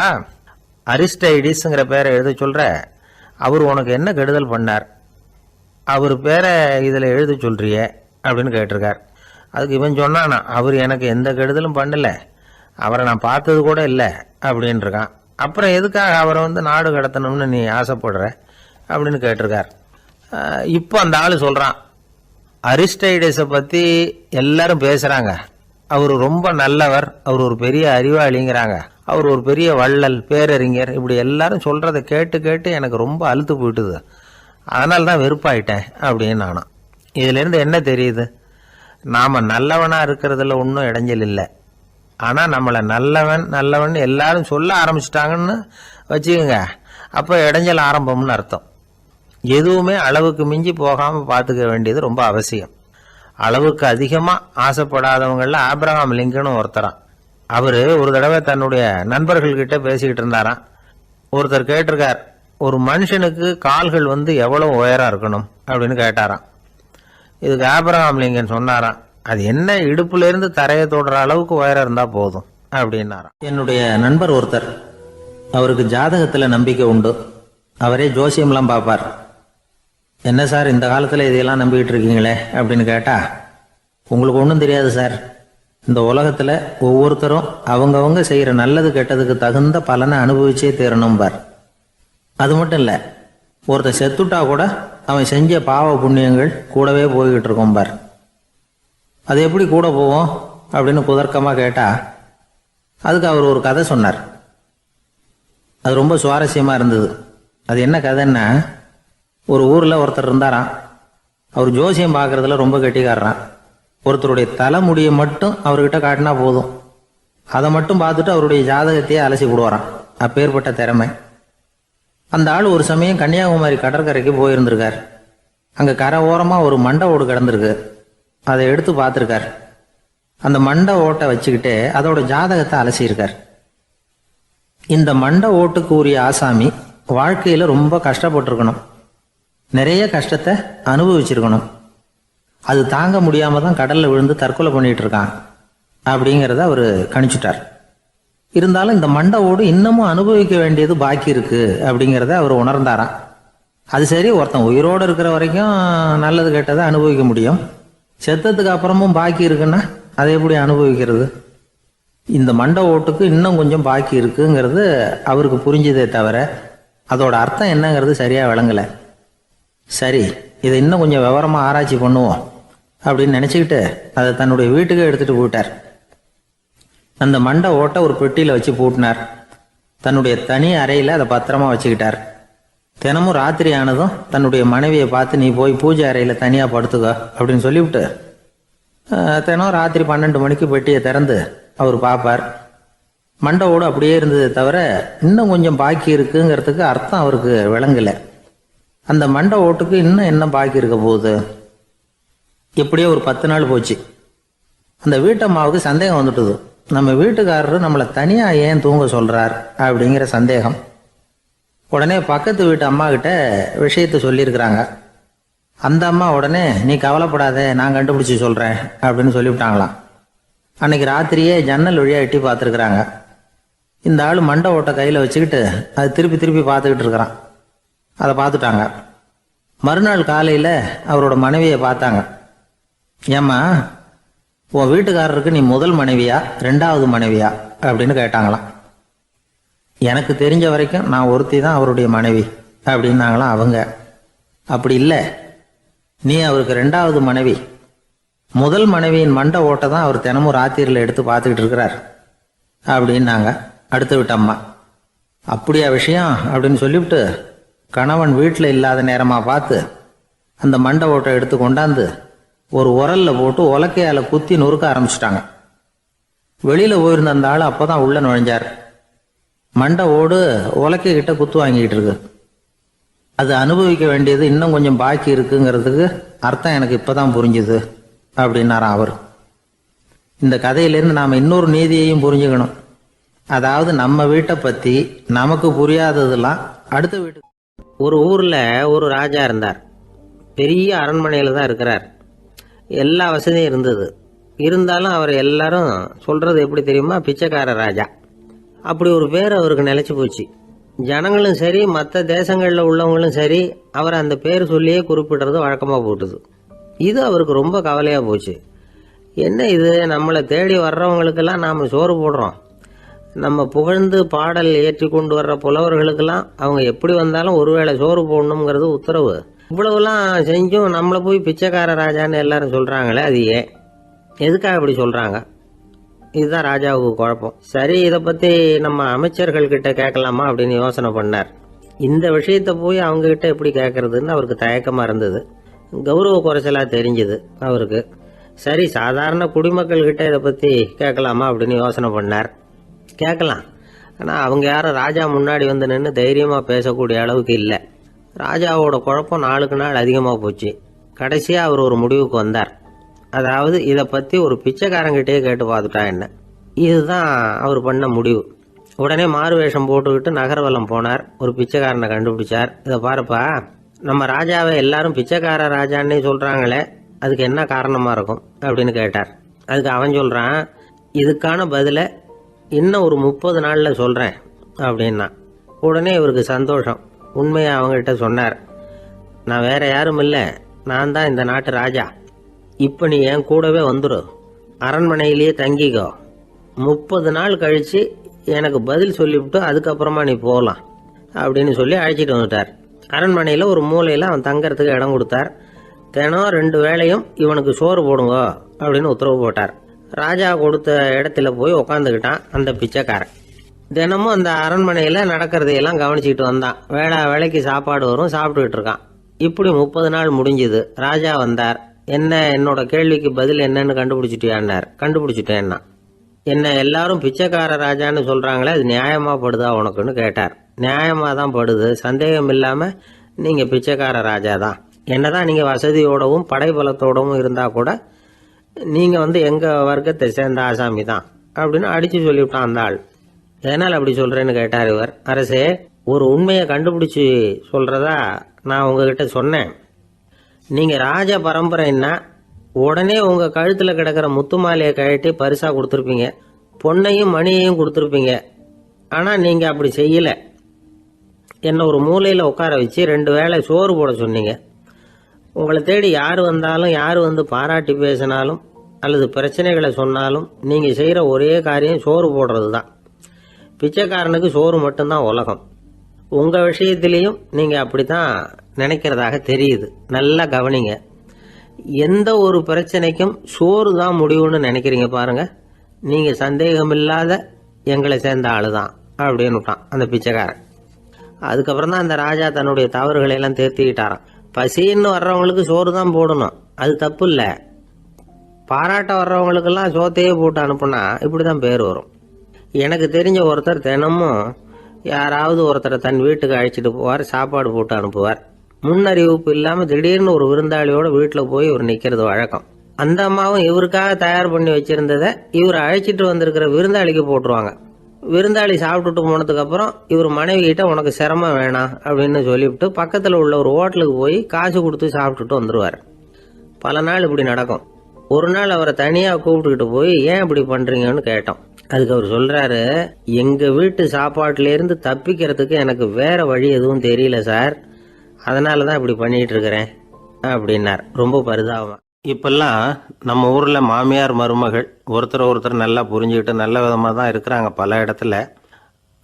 அரிஸ்டைடிஸ்ங்கிற பேரை எழுத சொல்ற, அவர் உனக்கு என்ன கெடுதல் பண்ணார், அவர் பேரை இதில் எழுத சொல்றியே அப்படின்னு கேட்டிருக்கார். அதுக்கு இவன் சொன்னானா, அவர் எனக்கு எந்த கெடுதலும் பண்ணலை, அவரை நான் பார்த்தது கூட இல்லை அப்படின்ட்டுருக்கான். அப்புறம் எதுக்காக அவரை நாடு கடத்தணும்னு நீ ஆசைப்படுற அப்படின்னு கேட்டிருக்கார். இப்போ அந்த ஆள் சொல்கிறான், அரிஸ்டைடஸை பற்றி எல்லாரும் பேசுகிறாங்க, அவர் ரொம்ப நல்லவர், அவர் ஒரு பெரிய அறிவாளிங்கிறாங்க, அவர் ஒரு பெரிய வள்ளல் பேரறிஞர், இப்படி எல்லாரும் சொல்கிறத கேட்டு கேட்டு எனக்கு ரொம்ப அழுத்து போயிட்டுது, அதனால தான் வெறுப்பாயிட்டேன் அப்படின்னு நானும். இதிலேருந்து என்ன தெரியுது, நாம் நல்லவனாக இருக்கிறதுல ஒன்றும் இடைஞ்சல் இல்லை. ஆனால் நம்மளை நல்லவன் நல்லவன் எல்லாரும் சொல்ல ஆரம்பிச்சிட்டாங்கன்னு வச்சுக்கோங்க, அப்போ இடைஞ்சல் ஆரம்பம்னு அர்த்தம். எதுவுமே அளவுக்கு மிஞ்சி போகாமல் பார்த்துக்க வேண்டியது ரொம்ப அவசியம். அளவுக்கு அதிகமாக ஆசைப்படாதவங்களில் ஆப்ரஹாம் லிங்கனும் ஒருத்தரான். அவர் ஒரு தடவை தன்னுடைய நண்பர்கள்கிட்ட பேசிக்கிட்டு இருந்தாராம். ஒருத்தர் கேட்டிருக்கார், ஒரு மனுஷனுக்கு கால்கள் எவ்வளோ உயரம் இருக்கணும் அப்படின்னு கேட்டாராம். இதுக்கு ஆப்ரஹாம் லிங்கன் சொன்னாராம், அது என்ன இடுப்புலேருந்து தரையை தொடுற அளவுக்கு உயரம் இருந்தால் போதும் அப்படின்னாராம். என்னுடைய நண்பர் ஒருத்தர், அவருக்கு ஜாதகத்தில் நம்பிக்கை உண்டு, அவரே ஜோசியம்லாம் பார்ப்பார். என்ன சார் இந்த காலத்தில் இதையெல்லாம் நம்பிக்கிட்டு இருக்கீங்களே அப்படின்னு கேட்டால், உங்களுக்கு ஒன்றும் தெரியாது சார், இந்த உலகத்தில் ஒவ்வொருத்தரும் அவங்கவங்க செய்கிற நல்லது கெட்டதுக்கு தகுந்த பலனை அனுபவிச்சே தீரணும் பார். அது மட்டும் இல்லை, ஒருத்தர் செத்துட்டா கூட அவன் செஞ்ச பாவ புண்ணியங்கள் கூடவே போய்கிட்டு இருக்கும் பார். அது எப்படி கூட போவோம் அப்படின்னு குதர்க்கமாக கேட்டால் அதுக்கு அவர் ஒரு கதை சொன்னார். அது ரொம்ப சுவாரஸ்யமாக இருந்தது. அது என்ன கதைன்னா, ஒரு ஊரில் ஒருத்தர் இருந்தாராம். அவர் ஜோசியம் பார்க்குறதுல ரொம்ப கெட்டிக்காரரான். ஒருத்தருடைய தலைமுடியை மட்டும் அவர்கிட்ட காட்டினா போதும், அதை மட்டும் பார்த்துட்டு அவருடைய ஜாதகத்தையே அலசி விடுவாராம். அப்பேற்பட்ட திறமை. அந்த ஆள் ஒரு சமயம் கன்னியாகுமரி கடற்கரைக்கு போயிருந்திருக்கார். அங்கே கரை ஓரமாக ஒரு மண்டை ஓடு கிடந்திருக்கு. அதை எடுத்து பார்த்துருக்கார். அந்த மண்டை ஓட்டை வச்சுக்கிட்டே அதோட ஜாதகத்தை அலசியிருக்கார். இந்த மண்டை ஓட்டுக்கு உரிய ஆசாமி வாழ்க்கையில் ரொம்ப கஷ்டப்பட்டிருக்கணும், நிறைய கஷ்டத்தை அனுபவிச்சிருக்கணும். அது தாங்க முடியாமல் தான் கடலில் விழுந்து தற்கொலை பண்ணிகிட்டு இருக்கான் அப்படிங்கிறத அவர் கணிச்சுட்டார். இருந்தாலும் இந்த மண்டை ஓடு இன்னமும் அனுபவிக்க வேண்டியது பாக்கி இருக்கு அப்படிங்கிறத அவர் உணர்ந்தாராம். அது சரி, ஒருத்தன் உயிரோடு இருக்கிற வரைக்கும் நல்லது கெட்டதை அனுபவிக்க முடியும், செத்ததுக்கு அப்புறமும் பாக்கி இருக்குன்னா அதை எப்படி அனுபவிக்கிறது? இந்த மண்டை ஓட்டுக்கு இன்னும் கொஞ்சம் பாக்கி இருக்குங்கிறது அவருக்கு புரிஞ்சதே தவிர அதோட அர்த்தம் என்னங்கிறது சரியாக விளங்கலை. சரி, இதை இன்னும் கொஞ்சம் விவரமாக ஆராய்ச்சி பண்ணுவோம் அப்படின்னு நினச்சிக்கிட்டு அதை தன்னுடைய வீட்டுக்கு எடுத்துகிட்டு போயிட்டார். அந்த மண்டை ஓட்டை ஒரு பெட்டியில் வச்சு பூட்டினார். தன்னுடைய தனி அறையில் அதை பத்திரமா வச்சுக்கிட்டார். தினமும் ராத்திரி ஆனதும் தன்னுடைய மனைவியை பார்த்து, நீ போய் பூஜை அறையில் தனியாக படுத்துக்க அப்படின்னு சொல்லிவிட்டு தினம் ராத்திரி 12 மணிக்கு பெட்டியை திறந்து அவர் பார்ப்பார். மண்டை ஓடு அப்படியே இருந்ததே தவிர இன்னும் கொஞ்சம் பாக்கி இருக்குங்கிறதுக்கு அர்த்தம் அவருக்கு விளங்கலை. அந்த மண்டை ஓட்டுக்கு இன்னும் என்ன பாக்கி இருக்க போகுது? எப்படியோ ஒரு 10 நாள் போச்சு. அந்த வீட்டம்மாவுக்கு சந்தேகம் வந்துட்டுது. நம்ம வீட்டுக்காரரு நம்மளை தனியாக ஏன் தூங்க சொல்கிறார் அப்படிங்கிற சந்தேகம். உடனே பக்கத்து வீட்டு அம்மா கிட்ட விஷயத்தை சொல்லியிருக்கிறாங்க. அந்த அம்மா உடனே, நீ கவலைப்படாத, நான் கண்டுபிடிச்சி சொல்கிறேன் அப்படின்னு சொல்லிவிட்டாங்களாம். அன்னைக்கு ராத்திரியே ஜன்னல் வழியாக எட்டி பார்த்துருக்குறாங்க. இந்த ஆள் மண்டை ஓட்டை கையில் வச்சுக்கிட்டு அது திருப்பி திருப்பி பார்த்துக்கிட்டு இருக்கிறான். அதை பார்த்துட்டாங்க. மறுநாள் காலையில் அவரோட மனைவியை பார்த்தாங்க. ஏம்மா, உன் வீட்டுக்காரருக்கு நீ முதல் மனைவியா 2வது மனைவியா அப்படின்னு கேட்டாங்களாம். எனக்கு தெரிஞ்ச வரைக்கும் நான் ஒருத்தி தான் அவருடைய மனைவி அப்படின்னாங்களாம் அவங்க. அப்படி இல்லை, நீ அவருக்கு 2வது மனைவி. முதல் மனைவியின் மண்டை ஓட்டை தான் அவர் தினமும் ராத்திரியில் எடுத்து பார்த்துக்கிட்டு இருக்கிறார் அப்படின்னாங்க அடுத்து விட்டம்மா. அப்படியா விஷயம் அப்படின்னு சொல்லிவிட்டு கணவன் வீட்டில் இல்லாத நேரமாக பார்த்து அந்த மண்டை ஓட்டை எடுத்து கொண்டாந்து ஒரு உரலில் போட்டு உலக்கையால் குத்தி நொறுக்க ஆரம்பிச்சிட்டாங்க. வெளியில் போயிருந்த அந்த ஆள் அப்போ தான் உள்ளே நுழைஞ்சார். மண்டை ஓடு உலக்கை கிட்ட குத்து வாங்கிக்கிட்டு இருக்கு. அது அனுபவிக்க வேண்டியது இன்னும் கொஞ்சம் பாக்கி இருக்குங்கிறதுக்கு அர்த்தம் எனக்கு இப்போ தான் புரிஞ்சுது அப்படின்னாராம் அவர். இந்த கதையிலேருந்து நாம் இன்னொரு நீதியையும் புரிஞ்சுக்கணும். அதாவது நம்ம வீட்டை பற்றி நமக்கு புரியாததெல்லாம் அடுத்த வீட்டு. ஒரு ஊரில் ஒரு ராஜா இருந்தார். பெரிய அரண்மனையில் தான் இருக்கிறார். எல்லா வசதியும் இருந்தது. இருந்தாலும் அவர் எல்லாரும் சொல்கிறது எப்படி தெரியுமா, பிச்சைக்கார ராஜா. அப்படி ஒரு பேர் அவருக்கு நிலைச்சி போச்சு. ஜனங்களும் சரி, மற்ற தேசங்களில் உள்ளவங்களும் சரி, அவர் அந்த பேர் சொல்லியே குறிப்பிடுறது வழக்கமாக போட்டுது. இது அவருக்கு ரொம்ப கவலையாக போச்சு. என்ன இது, நம்மளை தேடி வர்றவங்களுக்கெல்லாம் நாம் சோறு போடுறோம், நம்ம புகழ்ந்து பாடல் ஏற்றி கொண்டு வர்ற புலவர்களுக்கெல்லாம் அவங்க எப்படி வந்தாலும் ஒருவேளை சோறு போடணுங்கிறது உத்தரவு. இவ்வளவுலாம் செஞ்சும் நம்மளை போய் பிச்சைக்கார ராஜான்னு எல்லாரும் சொல்கிறாங்களே, அது ஏன், எதுக்காக இப்படி சொல்கிறாங்க? இதுதான் ராஜாவுக்கு குழப்பம். சரி, இதை பற்றி நம்ம அமைச்சர்கள் கிட்ட கேட்கலாமா அப்படின்னு யோசனை பண்ணார். இந்த விஷயத்தை போய் அவங்ககிட்ட எப்படி கேட்கறதுன்னு அவருக்கு தயக்கமாக இருந்தது. கௌரவ குறைச்சலாக தெரிஞ்சுது அவருக்கு. சரி, சாதாரண குடிமக்கள்கிட்ட இதை பற்றி கேட்கலாமா அப்படின்னு யோசனை பண்ணார். கேட்கலாம், ஆனால் அவங்க யாரும் ராஜா முன்னாடி வந்து நின்று தைரியமாக பேசக்கூடிய அளவுக்கு இல்லை. ராஜாவோட குழப்பம் நாளுக்கு நாள் அதிகமாக போச்சு. கடைசியாக அவர் ஒரு முடிவுக்கு வந்தார். அதாவது இதை பற்றி ஒரு பிச்சைக்காரங்கிட்டே கேட்டு பார்த்துட்டா என்ன. இதுதான் அவர் பண்ண முடிவு. உடனே மாறு வேஷம் போட்டுக்கிட்டு நகர்வலம் போனார். ஒரு பிச்சைக்காரனை கண்டுபிடிச்சார். இதை பாருப்பா, நம்ம ராஜாவை எல்லாரும் பிச்சைக்கார ராஜான்னே சொல்கிறாங்களே, அதுக்கு என்ன காரணமாக இருக்கும் அப்படின்னு கேட்டார். அதுக்கு அவன் சொல்கிறான், இதுக்கான பதிலை இன்னும் ஒரு 30 நாளில் சொல்கிறேன் அப்படின்னா. உடனே இவருக்கு சந்தோஷம். உண்மையை அவங்ககிட்ட சொன்னார். நான் வேற யாரும் இல்லை, நான் தான் இந்த நாட்டு ராஜா. இப்போ நீ என் கூடவே வந்துடும், அரண்மனையிலேயே தங்கிக்கோ. 30 நாள் கழித்து எனக்கு பதில் சொல்லிவிட்டு அதுக்கப்புறமா நீ போகலாம் அப்படின்னு சொல்லி அழைச்சிட்டு வந்துட்டார். அரண்மனையில் ஒரு மூலையில் அவன் தங்கறதுக்கு இடம் கொடுத்தார். தினம் 2 வேளையும் இவனுக்கு சோறு போடுங்க அப்படின்னு உத்தரவு போட்டார். ராஜா கொடுத்த இடத்துல போய் உக்காந்துக்கிட்டான் அந்த பிச்சைக்காரன். தினமும் அந்த அரண்மனையில் நடக்கிறதையெல்லாம் கவனிச்சுக்கிட்டு வந்தான். வேளைக்கு சாப்பாடு வரும், சாப்பிட்டுக்கிட்டு இருக்கான். இப்படி 30 நாள் முடிஞ்சுது. ராஜா வந்தார். என்ன, என்னோட கேள்விக்கு பதில் என்னன்னு கண்டுபிடிச்சிட்டியான்னார். கண்டுபிடிச்சிட்டேன்னா. என்ன எல்லாரும் பிச்சைக்கார ராஜான்னு சொல்றாங்களே, அது நியாயமா படுதா உனக்குன்னு கேட்டார். நியாயமா தான் படுது, சந்தேகம் இல்லாம நீங்க பிச்சைக்கார ராஜா தான். என்னதான் நீங்க வசதியோடவும் படைபலத்தோடவும் இருந்தா கூட நீங்க எங்க வர்க்கத்தை சேர்ந்த ஆசாமி தான் அப்படின்னு அடிச்சு சொல்லிவிட்டான் அந்த ஆள். எதனால் அப்படி சொல்றேன்னு கேட்டார் இவர். அரசே, ஒரு உண்மையை கண்டுபிடிச்சு சொல்றதா நான் உங்ககிட்ட சொன்னேன். நீங்க ராஜ பரம்பரைன்னா உடனே உங்க கழுத்துல கிடக்கிற முத்து மாலையை கழட்டி பரிசா கொடுத்துருப்பீங்க, பொன்னையும் மணியையும் கொடுத்துருப்பீங்க. ஆனா நீங்க அப்படி செய்யல. என்ன ஒரு மூலையில உட்கார வச்சு 2 வேளை சோறு போட சொன்னீங்க. உங்களை தேடி யார் வந்தாலும், யார் வந்து பாராட்டி பேசினாலும் அல்லது பிரச்சனைகளை சொன்னாலும் நீங்க செய்யற ஒரே காரியம் சோறு போடுறது தான். பிச்சைக்காரனுக்கு சோறு மட்டும்தான் உலகம். உங்க விஷயத்திலையும் நீங்க அப்படித்தான் நினைக்கிறதாக தெரியுது. நல்லா கவனிங்க. எந்த ஒரு பிரச்சனைக்கும் சோறு தான் முடிவுன்னு நினைக்கிறீங்க பாருங்க. நீங்க சந்தேகமில்லாத எங்களை சேர்ந்த ஆளுதான் அப்படின்னுட்டான் அந்த பிச்சைக்காரன். அதுக்கப்புறம் தான் அந்த ராஜா தன்னுடைய தவறுகளை எல்லாம் தேர்த்திக்கிட்டாராம். பசின்னு வர்றவங்களுக்கு சோறு தான் போடணும், அது தப்பு இல்லை. பாராட்ட வர்றவங்களுக்கெல்லாம் சோத்தையே போட்டு அனுப்புனா இப்படிதான் பேர் வரும். எனக்கு தெரிஞ்ச ஒருத்தர் தினமும் யாராவது ஒருத்தரை தன் வீட்டுக்கு அழைச்சிட்டு போவார், சாப்பாடு போட்டு அனுப்புவார். முன்னறிவிப்பு இல்லாம திடீர்னு ஒரு விருந்தாளியோட வீட்டில் போய் இவர் நிக்கிறது வழக்கம். அந்த அம்மாவும் இவருக்காக தயார் பண்ணி வச்சிருந்ததை இவர் அழைச்சிட்டு வந்திருக்கிற விருந்தாளிக்கு போட்டுருவாங்க. விருந்தாளி சாப்பிட்டுட்டு போனதுக்கு அப்புறம் இவர் மனைவி கிட்ட உனக்கு சிரமம் வேணாம் அப்படின்னு சொல்லிவிட்டு பக்கத்தில் உள்ள ஒரு ஹோட்டலுக்கு போய் காசு கொடுத்து சாப்பிட்டுட்டு வந்துருவார். பல நாள் இப்படி நடக்கும். ஒரு நாள் அவரை தனியா கூப்பிட்டுக்கிட்டு போய் ஏன் இப்படி பண்றீங்கன்னு கேட்டோம். அதுக்கு அவர் சொல்றாரு, எங்க வீட்டு சாப்பாட்டுல இருந்து தப்பிக்கிறதுக்கு எனக்கு வேற வழி எதுவும் தெரியல சார், அதனாலதான் இப்படி பண்ணிட்டு இருக்கிறேன் அப்படின்னார் ரொம்ப பரிதாபமா. இப்பெல்லாம் நம்ம ஊர்ல மாமியார் மருமகள் ஒருத்தர் நல்லா புரிஞ்சுக்கிட்டு நல்ல விதமா தான் இருக்கிறாங்க பல இடத்துல.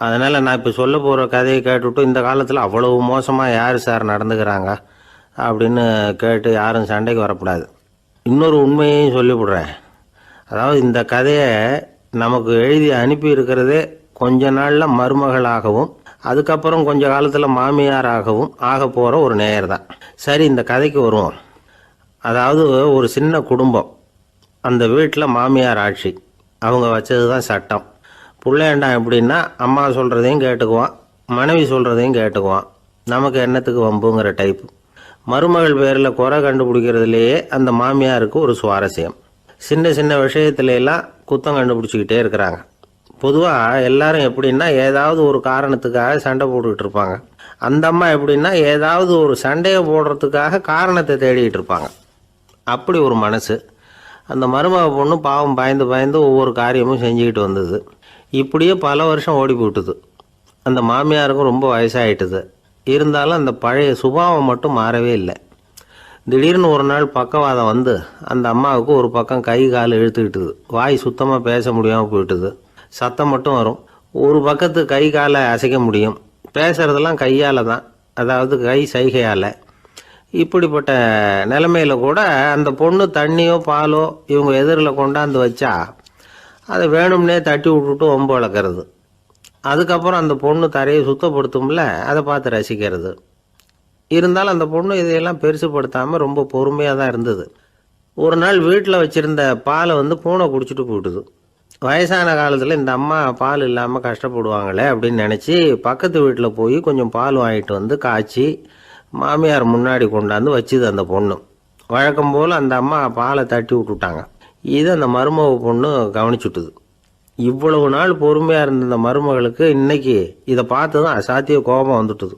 அதனால நான் இப்ப சொல்ல போற கதையை கேட்டுவிட்டு இந்த காலத்துல அவ்வளவு மோசமா யாரு சார் நடந்துக்கிறாங்க அப்படின்னு கேட்டு யாரும் சண்டைக்கு வரக்கூடாது. இன்னொரு உண்மையையும் சொல்லிவிடுறேன். அதாவது இந்த கதையை நமக்கு எழுதி அனுப்பி இருக்கிறதே கொஞ்ச நாள்ல மருமகளாகவும் அதுக்கப்புறம் கொஞ்ச காலத்துல மாமியாராகவும் ஆக போற ஒரு நேயர் தான். சரி, இந்த கதைக்கு வருவோம். அதாவது ஒரு சின்ன குடும்பம், அந்த வீட்டில் மாமியார் ஆட்சி, அவங்க வச்சது தான் சட்டம். பிள்ளையண்டான் எப்படின்னா அம்மா சொல்றதையும் கேட்டுக்குவான், மனைவி சொல்றதையும் கேட்டுக்குவான், நமக்கு என்னத்துக்கு வம்புங்கிற டைப்பு. மருமகள் பேரில் குறை கண்டுபிடிக்கிறதுலேயே அந்த மாமியாருக்கு ஒரு சுவாரஸ்யம். சின்ன சின்ன விஷயத்துல எல்லாம் குத்தம் கண்டுபிடிச்சிக்கிட்டே இருக்கிறாங்க. பொதுவாக எல்லாரும் எப்படின்னா ஏதாவது ஒரு காரணத்துக்காக சண்டை போட்டுக்கிட்டு இருப்பாங்க. அந்த அம்மா எப்படின்னா ஏதாவது ஒரு சண்டையை போடுறதுக்காக காரணத்தை தேடிக்கிட்டு இருப்பாங்க. அப்படி ஒரு மனசு. அந்த மருமக பொண்ணு பாவம் பயந்து பயந்து ஒவ்வொரு காரியமும் செஞ்சுக்கிட்டு வந்தது. இப்படியே பல வருஷம் ஓடி போட்டுது. அந்த மாமியாருக்கும் ரொம்ப வயசாயிட்டுது. இருந்தாலும் அந்த பழைய சுபாவம் மட்டும் மாறவே இல்லை. திடீர்னு ஒரு நாள் பக்கவாதம் வந்து அந்த அம்மாவுக்கு ஒரு பக்கம் கை கால் இழுத்துக்கிட்டுது. வாய் சுத்தமாக பேச முடியாமல் போயிட்டுது. சத்தம் மட்டும் வரும். ஒரு பக்கத்து கை காலை அசைக்க முடியும். பேசுறதெல்லாம் கையால் தான், அதாவது கை சைகையால். இப்படிப்பட்ட நிலைமையில கூட அந்த பொண்ணு தண்ணியோ பாலோ இவங்க எதிரில் கொண்டாந்து வச்சா அதை வேணும்னே தட்டி விட்டுட்டு ஒம்பு வளர்க்கறது. அதுக்கப்புறம் அந்த பொண்ணு தரையை சுத்தப்படுத்தும்ல, அதை பார்த்து ரசிக்கிறது. இருந்தாலும் அந்த பொண்ணு இதையெல்லாம் பெருசுப்படுத்தாமல் ரொம்ப பொறுமையாக தான் இருந்தது. ஒரு நாள் வீட்டில் வச்சுருந்த பாலை பூனை குடிச்சிட்டு போயிட்டுது. வயசான காலத்தில் இந்த அம்மா பால் இல்லாமல் கஷ்டப்படுவாங்களே அப்படின்னு நினச்சி பக்கத்து வீட்டில் போய் கொஞ்சம் பால் வாங்கிட்டு காய்ச்சி மாமியார் முன்னாடி கொண்டாந்து வச்சுது அந்த பொண்ணு. வழக்கம் போல் அந்த அம்மா பாலை தட்டி விட்டுட்டாங்க. இதை அந்த மருமக பொண்ணு கவனிச்சுட்டுது. இவ்வளவு நாள் பொறுமையாக இருந்த இந்த மருமகளுக்கு இன்னைக்கு இதை பார்த்து தான் அசாத்திய கோபம் வந்துட்டுது.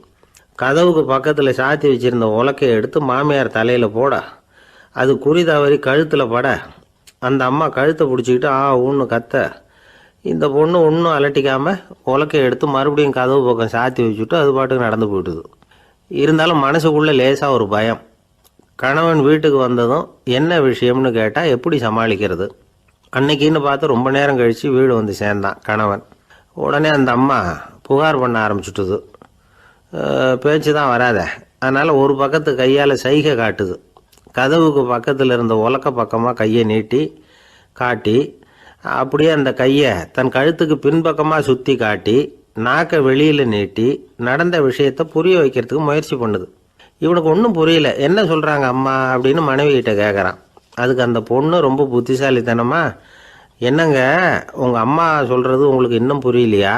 கதவுக்கு பக்கத்தில் சாத்தி வச்சிருந்த உலக்கையை எடுத்து மாமியார் தலையில் போட, அது குறி தவறி கழுத்தில் பட, அந்த அம்மா கழுத்தை பிடிச்சிக்கிட்டு ஊன்னு கத்த, இந்த பொண்ணு ஒன்றும் அலட்டிக்காமல் உலக்கையை எடுத்து மறுபடியும் கதவு பக்கம் சாத்தி வச்சுட்டு அது பாட்டுக்கு நடந்து போயிட்டுது. இருந்தாலும் மனசுக்குள்ளே லேசாக ஒரு பயம். கணவன் வீட்டுக்கு வந்ததும் என்ன விஷயம்னு கேட்டால் எப்படி சமாளிக்கிறது. அன்னைக்குன்னு பார்த்து ரொம்ப நேரம் கழித்து வீடு வந்து சேர்ந்தான் கணவன். உடனே அந்த அம்மா புகார் பண்ண ஆரம்பிச்சுட்டுது. பேச்சு தான் வராத, அதனால் ஒரு பக்கத்து கையால் சைகை காட்டுது. கதவுக்கு பக்கத்தில் இருந்த உலக்க பக்கமாக கையை நீட்டி காட்டி அப்படியே அந்த கையை தன் கழுத்துக்கு பின்பக்கமாக சுற்றி காட்டி நாக்கை வெளியில் நீட்டி நடந்த விஷயத்தை புரிய வைக்கிறதுக்கு முயற்சி பண்ணுது. இவனுக்கு ஒன்றும் புரியல. என்ன சொல்கிறாங்க அம்மா அப்படின்னு மனைவிகிட்ட கேட்குறான். அதுக்கு அந்த பொண்ணு ரொம்ப புத்திசாலித்தனமா, என்னங்க உங்கள் அம்மா சொல்கிறது உங்களுக்கு இன்னும் புரியலையா?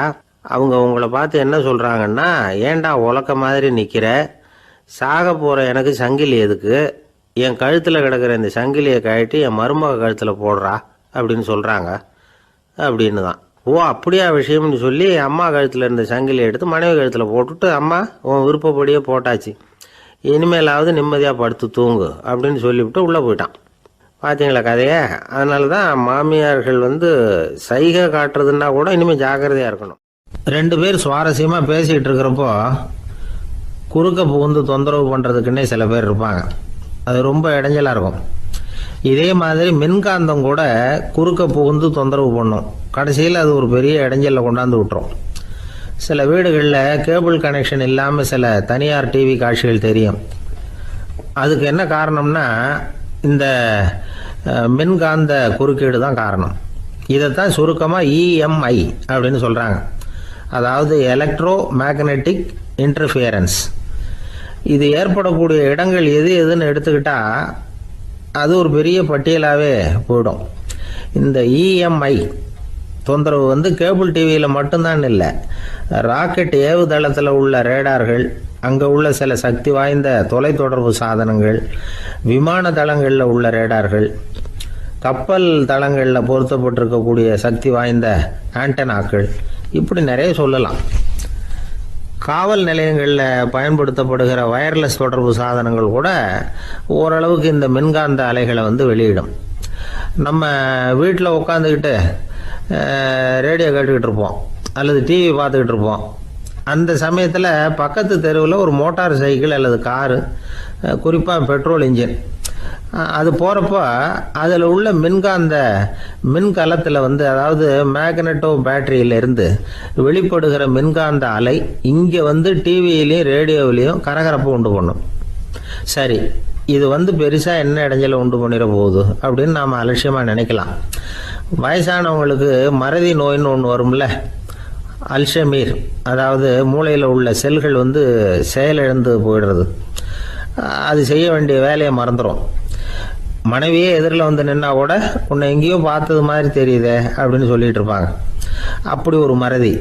அவங்க உங்களை பார்த்து என்ன சொல்கிறாங்கன்னா, ஏன்டா உலக்க மாதிரி நிற்கிற, சாக போகிற எனக்கு சங்கிலி எதுக்கு, என் கழுத்தில் கிடக்கிற இந்த சங்கிலியை கழட்டி என் மருமக கழுத்தில் போடுறா அப்படின்னு சொல்கிறாங்க அப்படின்னு தான். ஓ அப்படியா விஷயம்னு சொல்லி அம்மா கழுத்தில் இருந்த சங்கிலியை எடுத்து மனைவி கழுத்தில் போட்டுட்டு, அம்மா உன் விருப்பப்படியே போட்டாச்சு, இனிமேலாவது நிம்மதியாக படுத்து தூங்கு அப்படின்னு சொல்லிவிட்டு உள்ளே போயிட்டான். பார்த்தீங்களா கதையை? அதனால தான் மாமியார்கள் சைகை காட்டுறதுன்னா கூட இனிமேல் ஜாக்கிரதையாக இருக்கணும். 2 பேர் சுவாரஸ்யமாக பேசிக்கிட்டு இருக்கிறப்போ குறுக்க புகுந்து தொந்தரவு பண்ணுறதுக்குன்னே சில பேர் இருப்பாங்க. அது ரொம்ப இடைஞ்சலாக இருக்கும். இதே மாதிரி மின்காந்தம் கூட குறுக்க புகுந்து தொந்தரவு பண்ணும். கடைசியில் அது ஒரு பெரிய இடைஞ்சலில் கொண்டாந்து விட்டுரும். சில வீடுகளில் கேபிள் கனெக்ஷன் இல்லாமல் சில தனியார் டிவி காட்சிகள் தெரியும். அதுக்கு என்ன காரணம்னா இந்த மின்காந்த குறுக்கீடு தான் காரணம். இதைத்தான் சுருக்கமாக இஎம்ஐ அப்படின்னு சொல்கிறாங்க. அதாவது எலக்ட்ரோ மேக்னெட்டிக் இன்டர்ஃபியரன்ஸ். இது ஏற்படக்கூடிய இடங்கள் எது எதுன்னு எடுத்துக்கிட்டால் அது ஒரு பெரிய பட்டியலாகவே போயிடும். இந்த இஎம்ஐ தொந்தரவு கேபிள் டிவியில் மட்டும்தான் இல்லை, ராக்கெட் ஏவுதளத்தில் உள்ள ரேடார்கள், அங்கே உள்ள சில சக்தி வாய்ந்த தொலைத்தொடர்பு சாதனங்கள், விமான தளங்களில் உள்ள ரேடார்கள், கப்பல் தளங்களில் பொருத்தப்பட்டிருக்கக்கூடிய சக்தி வாய்ந்த ஆண்டனாக்கள், இப்படி நிறைய சொல்லலாம். காவல் நிலையங்களில் பயன்படுத்தப்படுகிற வயர்லெஸ் தொடர்பு சாதனங்கள் கூட ஓரளவுக்கு இந்த மின்காந்த அலைகளை வெளியிடும். நம்ம வீட்டில் உட்காந்துக்கிட்டு ரேடியோ கேட்டுக்கிட்டு இருப்போம் அல்லது டிவி பார்த்துக்கிட்டு இருப்போம். அந்த சமயத்தில் பக்கத்து தெருவில் ஒரு மோட்டார் சைக்கிள் அல்லது காரு, குறிப்பாக பெட்ரோல் இன்ஜின், அது போகிறப்போ அதில் உள்ள மின்கலத்தில் அதாவது மேக்னட்டோ பேட்டரியிலிருந்து வெளிப்படுகிற மின்காந்த அலை இங்கே டிவியிலையும் ரேடியோவிலையும் கரகரப்பு உண்டு பண்ணும். சரி, இது பெருசாக என்ன இடைஞ்சலை உண்டு பண்ணிட போகுது அப்படின்னு நாம் அலட்சியமாக நினைக்கலாம். வயசானவங்களுக்கு மறதி நோயின்னு ஒன்று வரும்ல, அல்ஷமீர், அதாவது மூளையில் உள்ள செல்கள் செயலிழந்து போயிடுறது. அது செய்ய வேண்டிய வேலையை மறந்துடும். மனைவியே எதிரில் நின்னா கூட உன்னை எங்கேயோ பார்த்தது மாதிரி தெரியுதே அப்படின்னு சொல்லிட்டு இருப்பாங்க. அப்படி ஒரு மறதி.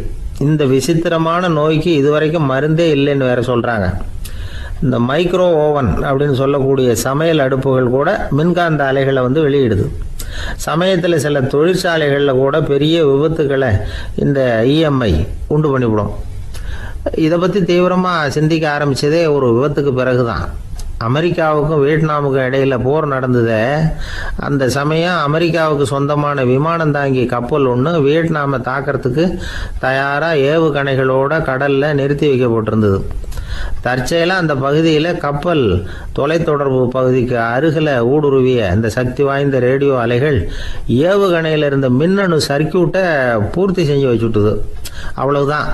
இந்த விசித்திரமான நோய்க்கு இதுவரைக்கும் மருந்தே இல்லைன்னு வேற சொல்கிறாங்க. இந்த மைக்ரோ ஓவன் அப்படின்னு சொல்லக்கூடிய சமையல் அடுப்புகள் கூட மின்காந்த அலைகளை வெளியிடுது. சமயத்தில் சில தொழிற்சாலைகளில் கூட பெரிய விபத்துக்களை இந்த இஎம்ஐ உண்டு பண்ணிவிடும். இதை பற்றி தீவிரமாக சிந்திக்க ஆரம்பித்ததே ஒரு விபத்துக்கு பிறகு தான். அமெரிக்காவுக்கும் வியட்நாமுக்கும் இடையில போர் நடந்தது. அந்த சமயம் அமெரிக்காவுக்கு சொந்தமான விமானம் தாங்கி கப்பல் ஒன்று வியட்நாமை தாக்கிறதுக்கு தயாராக ஏவுகணைகளோட கடலில் நிறுத்தி வைக்கப்பட்டிருந்தது. தற்செயலாக அந்த பகுதியில் கப்பல் தொலைத்தொடர்பு பகுதிக்கு அருகில் ஊடுருவிய இந்த சக்தி வாய்ந்த ரேடியோ அலைகள் ஏவுகணையில் இருந்த மின்னணு சர்க்கியூட்டை பூர்த்தி செஞ்சு வச்சுட்டுது. அவ்வளவுதான்,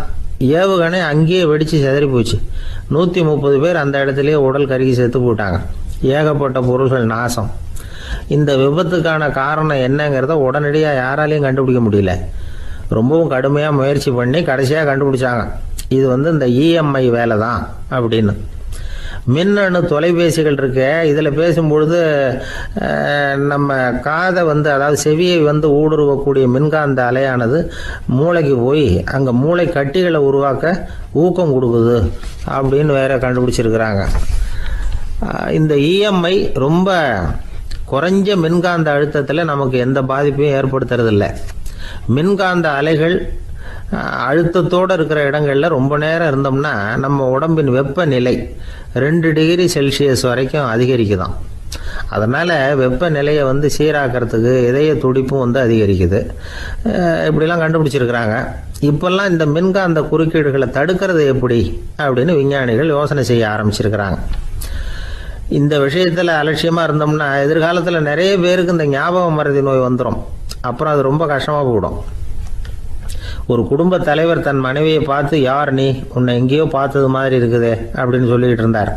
ஏவுகணை அங்கேயே வெடித்து சிதறி போச்சு. 130 பேர் அந்த இடத்துலயே உடல் கருகி செத்து போட்டாங்க. ஏகப்பட்ட பொருள்கள் நாசம். இந்த விபத்துக்கான காரணம் என்னங்கிறத உடனடியாக யாராலையும் கண்டுபிடிக்க முடியல. ரொம்பவும் கடுமையாக முயற்சி பண்ணி கடைசியாக கண்டுபிடிச்சாங்க, இது இந்த இஎம்ஐ வேலை தான் அப்படின்னு. மின்னணு தொலைபேசிகள் இருக்கு. இதில் பேசும்பொழுது நம்ம காதை அதாவது செவியை ஊடுருவக்கூடிய மின்காந்த அலையானது மூளைக்கு போய் அங்கே மூளை கட்டிகளை உருவாக்க ஊக்கம் கொடுக்குது அப்படின்னு வேற கண்டுபிடிச்சிருக்கிறாங்க. இந்த இஎம்ஐ ரொம்ப குறைஞ்ச மின்காந்த அழுத்தத்தில் நமக்கு எந்த பாதிப்பையும் ஏற்படுத்துறதில்லை. மின்காந்த அலைகள் அழுத்தத்தோடு இருக்கிற இடங்களில் ரொம்ப நேரம் இருந்தோம்னா நம்ம உடம்பின் வெப்பநிலை 2 டிகிரி செல்சியஸ் வரைக்கும் அதிகரிக்குதாம். அதனால் வெப்பநிலையை சீராக்கிறதுக்கு இதய துடிப்பும் அதிகரிக்குது. இப்படிலாம் கண்டுபிடிச்சிருக்கிறாங்க. இப்போல்லாம் இந்த மின்காந்த குறுக்கீடுகளை தடுக்கிறது எப்படி அப்படின்னு விஞ்ஞானிகள் யோசனை செய்ய ஆரம்பிச்சிருக்கிறாங்க. இந்த விஷயத்தில் அலட்சியமாக இருந்தோம்னா எதிர்காலத்தில் நிறைய பேருக்கு இந்த ஞாபக மறதி நோய் வந்துடும். அப்புறம் அது ரொம்ப கஷ்டமாக போயிடும். ஒரு குடும்ப தலைவர் தன் மனைவியை பார்த்து, யார் நீ, உன்னை எங்கேயோ பார்த்தது மாதிரி இருக்குதே அப்படின்னு சொல்லிக்கிட்டு இருந்தார்.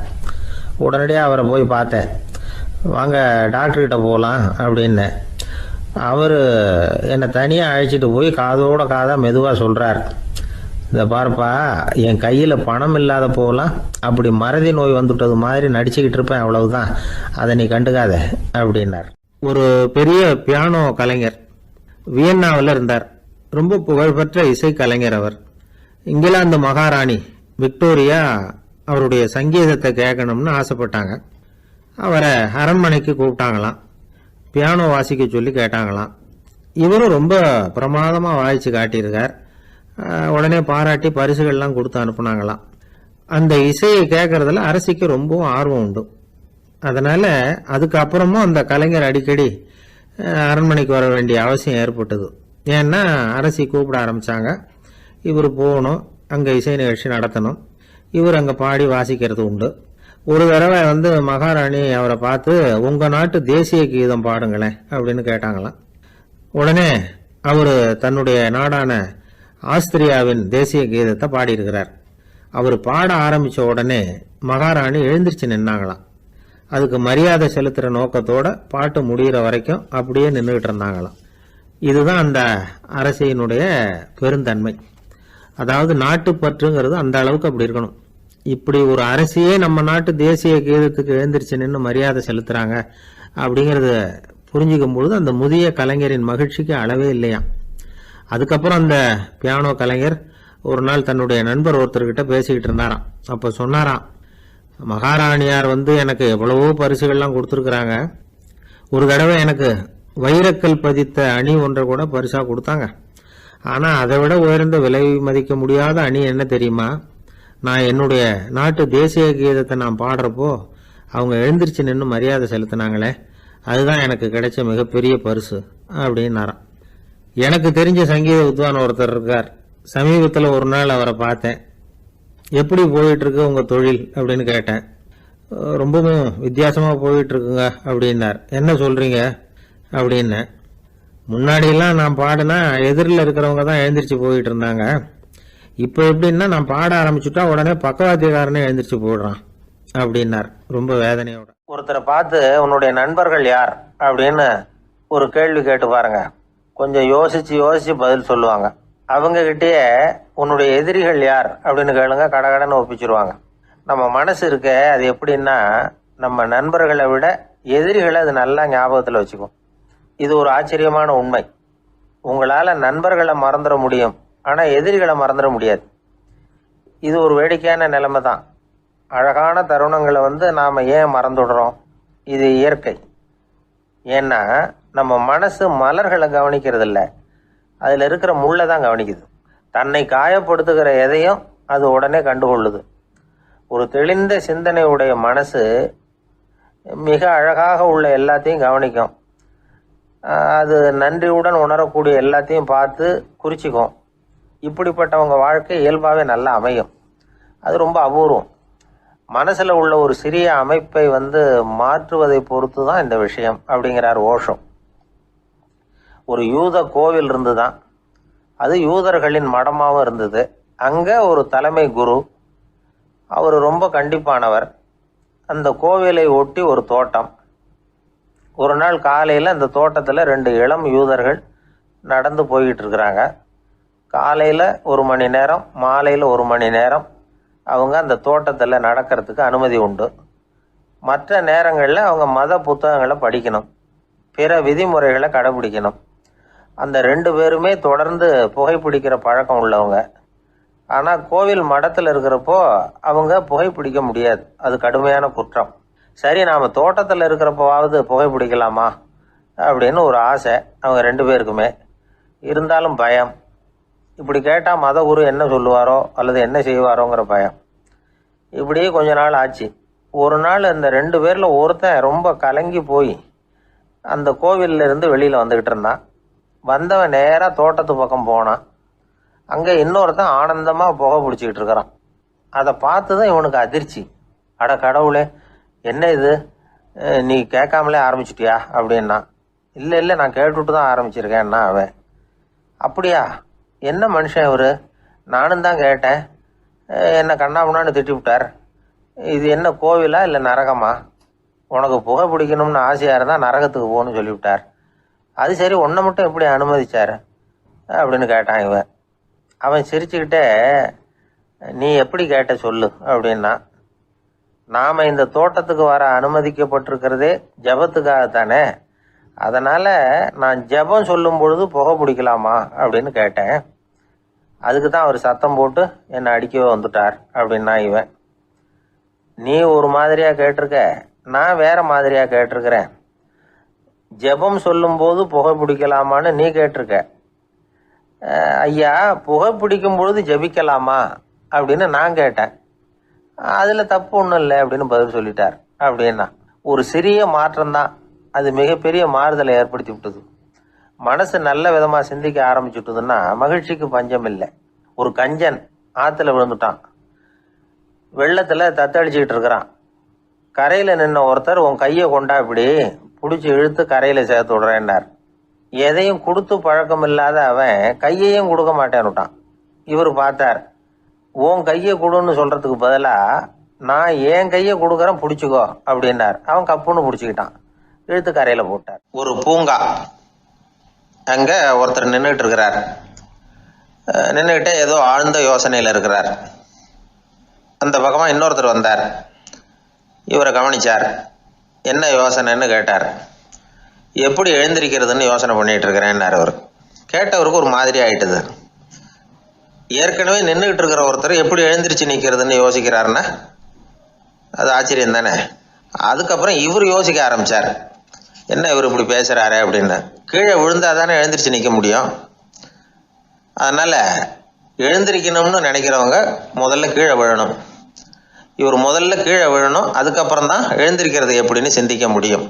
உடனடியாக அவரை போய் பார்த்தேன். வாங்க டாக்டர்கிட்ட போகலாம் அப்படின்னேன். அவர் என்னை தனியாக அழைச்சிட்டு போய் காதோட காதாக மெதுவாக சொல்கிறார், இந்த பாருப்பா, என் கையில் பணம் இல்லாத போகலாம், அப்படி மறதி நோய் வந்துட்டது மாதிரி நடிச்சுக்கிட்டு இருப்பேன், அவ்வளவுதான், அதை நீ கண்டுக்காத அப்படின்னார். ஒரு பெரிய பியானோ கலைஞர் வியன்னாவில் இருந்தார். ரொம்ப புகழ்பெற்ற இசை கலைஞர் அவர். இங்கிலாந்து மகாராணி விக்டோரியா அவருடைய சங்கீதத்தை கேட்கணும்னு ஆசைப்பட்டாங்க. அவரை அரண்மனைக்கு கூப்பிட்டாங்களாம். பியானோ வாசிக்க சொல்லி கேட்டாங்களாம். இவரும் ரொம்ப பிரமாதமாக வாய்ச்சி காட்டியிருக்கார். உடனே பாராட்டி பரிசுகள்லாம் கொடுத்து அனுப்புனாங்களாம். அந்த இசையை கேட்கறதுல அரசிக்கு ரொம்பவும் ஆர்வம் உண்டு. அதனால அதுக்கப்புறமும் அந்த கலைஞர் அடிக்கடி அரண்மனைக்கு வர வேண்டிய அவசியம் ஏற்பட்டது. ஏன்னா அரசி கூப்பிட ஆரம்பிச்சாங்க. இவர் போகணும், அங்கே இசை நிகழ்ச்சி நடத்தணும். இவர் அங்கே பாடி வாசிக்கிறது உண்டு. ஒரு தடவை மகாராணி அவரை பார்த்து, உங்கள் நாட்டு தேசிய கீதம் பாடுங்களேன் அப்படின்னு கேட்டாங்களாம். உடனே அவர் தன்னுடைய நாடான ஆஸ்திரியாவின் தேசிய கீதத்தை பாடியிருக்கிறார். அவர் பாட ஆரம்பித்த உடனே மகாராணி எழுந்திருச்சு நின்னாங்களாம். அதுக்கு மரியாதை செலுத்துகிற நோக்கத்தோட பாட்டு முடிகிற வரைக்கும் அப்படியே நின்றுகிட்டு இருந்தாங்களாம். இதுதான் அந்த அரசியினுடைய பெருந்தன்மை. அதாவது நாட்டுப்பற்றுங்கிறது அந்த அளவுக்கு அப்படி இருக்கணும். இப்படி ஒரு அரசியே நம்ம நாட்டு தேசிய கீதத்துக்கு எழுந்திருச்சு நின்று மரியாதை செலுத்துறாங்க அப்படிங்கிறத புரிஞ்சுக்கும் பொழுது அந்த முதிய கலைஞரின் மகிழ்ச்சிக்கு அளவே இல்லையா. அதுக்கப்புறம் அந்த பியானோ கலைஞர் ஒரு நாள் தன்னுடைய நண்பர் ஒருத்தர்கிட்ட பேசிக்கிட்டு இருந்தாராம். அப்போ சொன்னாராம், மகாராணியார் எனக்கு எவ்வளவோ பரிசுகள்லாம் கொடுத்துருக்குறாங்க. ஒரு தடவை எனக்கு வைரக்கல் பதித்த அணி ஒன்றை கூட பரிசாக கொடுத்தாங்க. ஆனால் அதை விட உயர்ந்த விலை மதிக்க முடியாத அணி என்ன தெரியுமா? நான் என்னுடைய நாட்டு தேசிய கீதத்தை நான் பாடுறப்போ அவங்க எழுந்திருச்சு நின்று மரியாதை செலுத்தினாங்களே, அதுதான் எனக்கு கிடைச்ச மிகப்பெரிய பரிசு அப்படின்னாராம். எனக்கு தெரிஞ்ச சங்கீத வித்வான் ஒருத்தர் இருக்கார். சமீபத்தில் ஒரு நாள் அவரை பார்த்தேன். எப்படி போயிட்டுருக்கு உங்கள் தொழில் அப்படின்னு கேட்டேன். ரொம்பவும் வித்தியாசமாக போயிட்டுருக்குங்க அப்படின்னார். என்ன சொல்கிறீங்க அப்படின்னேன். முன்னாடியெல்லாம் நான் பாடினா எதிரில் இருக்கிறவங்க தான் எழுந்திரிச்சு போயிட்டு இருந்தாங்க. இப்போ எப்படின்னா நான் பாட ஆரம்பிச்சுட்டா உடனே பக்கவாத்தியக்காரனே எழுந்திரிச்சு போயிடுறான் அப்படின்னார் ரொம்ப வேதனையோட. ஒருத்தரை பார்த்து உன்னுடைய நண்பர்கள் யார் அப்படின்னு ஒரு கேள்வி கேட்டு பாருங்க. கொஞ்சம் யோசிச்சு யோசிச்சு பதில் சொல்லுவாங்க. அவங்க கிட்டேயே உன்னுடைய எதிரிகள் யார் அப்படின்னு கேளுங்க, கடகடன்னு ஒப்பிச்சிருவாங்க. நம்ம மனசு இருக்க அது எப்படின்னா, நம்ம நண்பர்களை விட எதிரிகளை அது நல்லா ஞாபகத்தில் வச்சுக்கும். இது ஒரு ஆச்சரியமான உண்மை. உங்களால் நண்பர்களை மறந்துட முடியும், ஆனால் எதிரிகளை மறந்துட முடியாது. இது ஒரு வேடிக்கையான நிலைமை தான். அழகான தருணங்களை நாம் ஏன் மறந்துடுறோம்? இது இயற்கை. ஏன்னா நம்ம மனசு மலர்களை கவனிக்கிறது இல்லை, அதில் இருக்கிற முள்ளை தான் கவனிக்குது. தன்னை காயப்படுத்துகிற எதையும் அது உடனே கண்டுகொள்ளுது. ஒரு தெளிந்த சிந்தனையுடைய மனசு மிக அழகாக உள்ள எல்லாத்தையும் கவனிக்கும். அது நன்றியுடன் உணரக்கூடிய எல்லாத்தையும் பார்த்து குறிச்சிக்கும். இப்படிப்பட்டவங்க வாழ்க்கை இயல்பாகவே நல்லா அமையும். அது ரொம்ப அபூர்வம். மனசில் உள்ள ஒரு சிறிய அமைப்பை மாற்றுவதை பொறுத்து தான் இந்த விஷயம் அப்படிங்கிறார் ஓஷோ. ஒரு யூத கோவில் இருந்து தான், அது யூதர்களின் மடமாகவும் இருந்தது. அங்கே ஒரு தலைமை குரு, அவர் ரொம்ப கண்டிப்பானவர். அந்த கோவிலை ஒட்டி ஒரு தோட்டம். ஒரு நாள் காலையில் அந்த தோட்டத்தில் 2 இளம் யூதர்கள் நடந்து போய்கிட்டு இருக்கிறாங்க. காலையில் 1 மணி நேரம், மாலையில் 1 மணி நேரம் அவங்க அந்த தோட்டத்தில் நடக்கிறதுக்கு அனுமதி உண்டு. மற்ற நேரங்களில் அவங்க மத புத்தகங்களை படிக்கணும், பிற விதிமுறைகளை கடைபிடிக்கணும். அந்த 2 பேருமே தொடர்ந்து புகைப்பிடிக்கிற பழக்கம் உள்ளவங்க. ஆனால் கோவில் மடத்தில் இருக்கிறப்போ அவங்க புகைப்பிடிக்க முடியாது, அது கடுமையான குற்றம். சரி, நாம் தோட்டத்தில் இருக்கிறப்போவாவது புகைப்பிடிக்கலாமா அப்படின்னு ஒரு ஆசை அவங்க 2 பேருக்குமே. இருந்தாலும் பயம். இப்படி கேட்டால் மத குரு என்ன சொல்லுவாரோ அல்லது என்ன செய்வாரோங்கிற பயம். இப்படியே கொஞ்ச நாள் ஆச்சு. ஒரு நாள் இந்த 2 பேரில் ஒருத்தன் ரொம்ப கலங்கி போய் அந்த கோவிலில் இருந்து வெளியில் வந்துக்கிட்டு இருந்தான். வந்தவன் நேராக தோட்டத்து பக்கம் போனான். அங்கே இன்னொருத்தன் ஆனந்தமாக புகை பிடிச்சிக்கிட்டு இருக்கிறான். அதை பார்த்து தான் இவனுக்கு அதிர்ச்சி. அட கடவுளே, என்ன இது, நீ கேட்காமலே ஆரம்பிச்சிட்டியா அப்படின்னா. இல்லை நான் கேட்டுவிட்டு தான் ஆரம்பிச்சிருக்கேன்னா அவன். அப்படியா, என்ன மனுஷன் இவர், நானும் தான் கேட்டேன், என்னை கண்ணாமுன்னான்னு திட்டி விட்டார், இது என்ன கோவிலா இல்லை நரகமா? உனக்கு புகை பிடிக்கணும்னு ஆசையாக இருந்தால் நரகத்துக்கு போகணும்னு சொல்லிவிட்டார். அது சரி, உன்னை மட்டும் எப்படி அனுமதிச்சார் அப்படின்னு கேட்டான் இவன். அவன் சிரிச்சுக்கிட்டே, நீ எப்படி கேட்ட சொல்லு அப்படின்னா, நாம் இந்த தோட்டத்துக்கு வர அனுமதிக்கப்பட்டிருக்கிறதே ஜபத்துக்காகத்தானே, அதனால் நான் ஜபம் சொல்லும் பொழுது புகை பிடிக்கலாமா அப்படின்னு கேட்டேன். அதுக்கு தான் அவர் சத்தம் போட்டு என்னை அடிக்கவே வந்துட்டார் அப்படின்னா இவன். நீ ஒரு மாதிரியாக கேட்டிருக்க, நான் வேற மாதிரியாக கேட்டிருக்கிறேன். ஜெபம் சொல்லும்போது புகை பிடிக்கலாமான்னு நீ கேட்டிருக்க. ஐயா, புகை பிடிக்கும் பொழுது ஜெபிக்கலாமா அப்படின்னு நான் கேட்டேன். அதில் தப்பு ஒன்றும் இல்லை அப்படின்னு பதில் சொல்லிட்டார் அப்படின்னா. ஒரு சிறிய மாற்றம்தான் அது மிகப்பெரிய மாறுதலை ஏற்படுத்தி விட்டது. மனசு நல்ல விதமாக சிந்திக்க ஆரம்பிச்சுட்டுதுன்னா மகிழ்ச்சிக்கு பஞ்சம் இல்லை. ஒரு கஞ்சன் ஆற்றுல விழுந்துட்டான். வெள்ளத்தில் தத்தளிச்சுக்கிட்டு இருக்கிறான். கரையில் நின்ன ஒருத்தர், உன் கையை கொண்டா இப்படி பிடிச்சி இழுத்து கரையில் சேர்த்து விடுறேன்னார். எதையும் கொடுத்து பழக்கம் இல்லாத அவன் கையையும் கொடுக்க மாட்டேன்னுட்டான். இவர் பார்த்தார். உன் கையை கொடுன்னு சொல்கிறதுக்கு பதிலாக நான் என் கையை கொடுக்குறேன் பிடிச்சிக்கோ அப்படின்னார். அவன் கப்புன்னு பிடிச்சிக்கிட்டான், இழுத்து கரையில் போட்டார். ஒரு பூங்கா, அங்கே ஒருத்தர் நின்றுட்டு இருக்கிறார். நின்றுக்கிட்டே ஏதோ ஆழ்ந்த யோசனையில் இருக்கிறார். அந்த பக்கமாக இன்னொருத்தர் வந்தார். இவரை கவனிச்சார். என்ன யோசனைன்னு கேட்டார். எப்படி எழுந்திருக்கிறதுன்னு யோசனை பண்ணிகிட்டு இருக்கிறேன்னார் அவர். கேட்டவருக்கு ஒரு மாதிரி ஆயிட்டுது. ஏற்கனவே நின்றுக்கிட்டு இருக்கிற ஒருத்தர் எப்படி எழுந்திரிச்சு நிற்கிறதுன்னு யோசிக்கிறாருன்னா அது ஆச்சரியம் தானே. அதுக்கப்புறம் இவர் யோசிக்க ஆரம்பித்தார். என்ன இவர் இப்படி பேசுகிறாரு அப்படின்னு. கீழே விழுந்தால் தானே எழுந்திரிச்சு நிற்க முடியும். அதனால் எழுந்திரிக்கணும்னு நினைக்கிறவங்க முதல்ல கீழே விழணும். இவர் முதல்ல கீழே விழணும், அதுக்கப்புறம் தான் எழுந்திருக்கிறது எப்படின்னு சிந்திக்க முடியும்.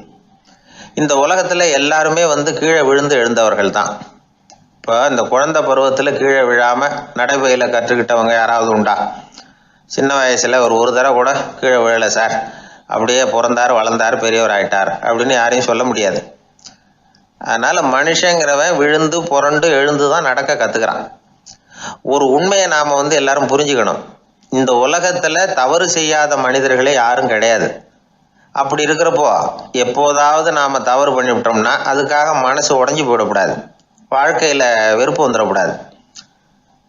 இந்த உலகத்தில் எல்லாருமே கீழே விழுந்து எழுந்தவர்கள் தான். இப்போ இந்த குழந்தை பருவத்தில் கீழே விழாமல் நடைபயில கற்றுக்கிட்டவங்க யாராவது உண்டா? சின்ன வயசில் ஒரு தடவை கூட கீழே விழலை சார், அப்படியே பிறந்தார் வளர்ந்தார் பெரியவர் ஆயிட்டார் அப்படின்னு யாரையும் சொல்ல முடியாது. அதனால் மனுஷங்கிறவன் விழுந்து புரண்டு எழுந்து தான் நடக்க கற்றுக்கிறான். ஒரு உண்மையை நாம் எல்லாரும் புரிஞ்சுக்கணும். இந்த உலகத்தில் தவறு செய்யாத மனிதர்களே யாரும் கிடையாது. அப்படி இருக்கிறப்போ எப்போதாவது நாம் தவறு பண்ணிவிட்டோம்னா அதுக்காக மனசு உடஞ்சி போயிடக்கூடாது, வாழ்க்கையில் வெறுப்பு வந்துடக்கூடாது.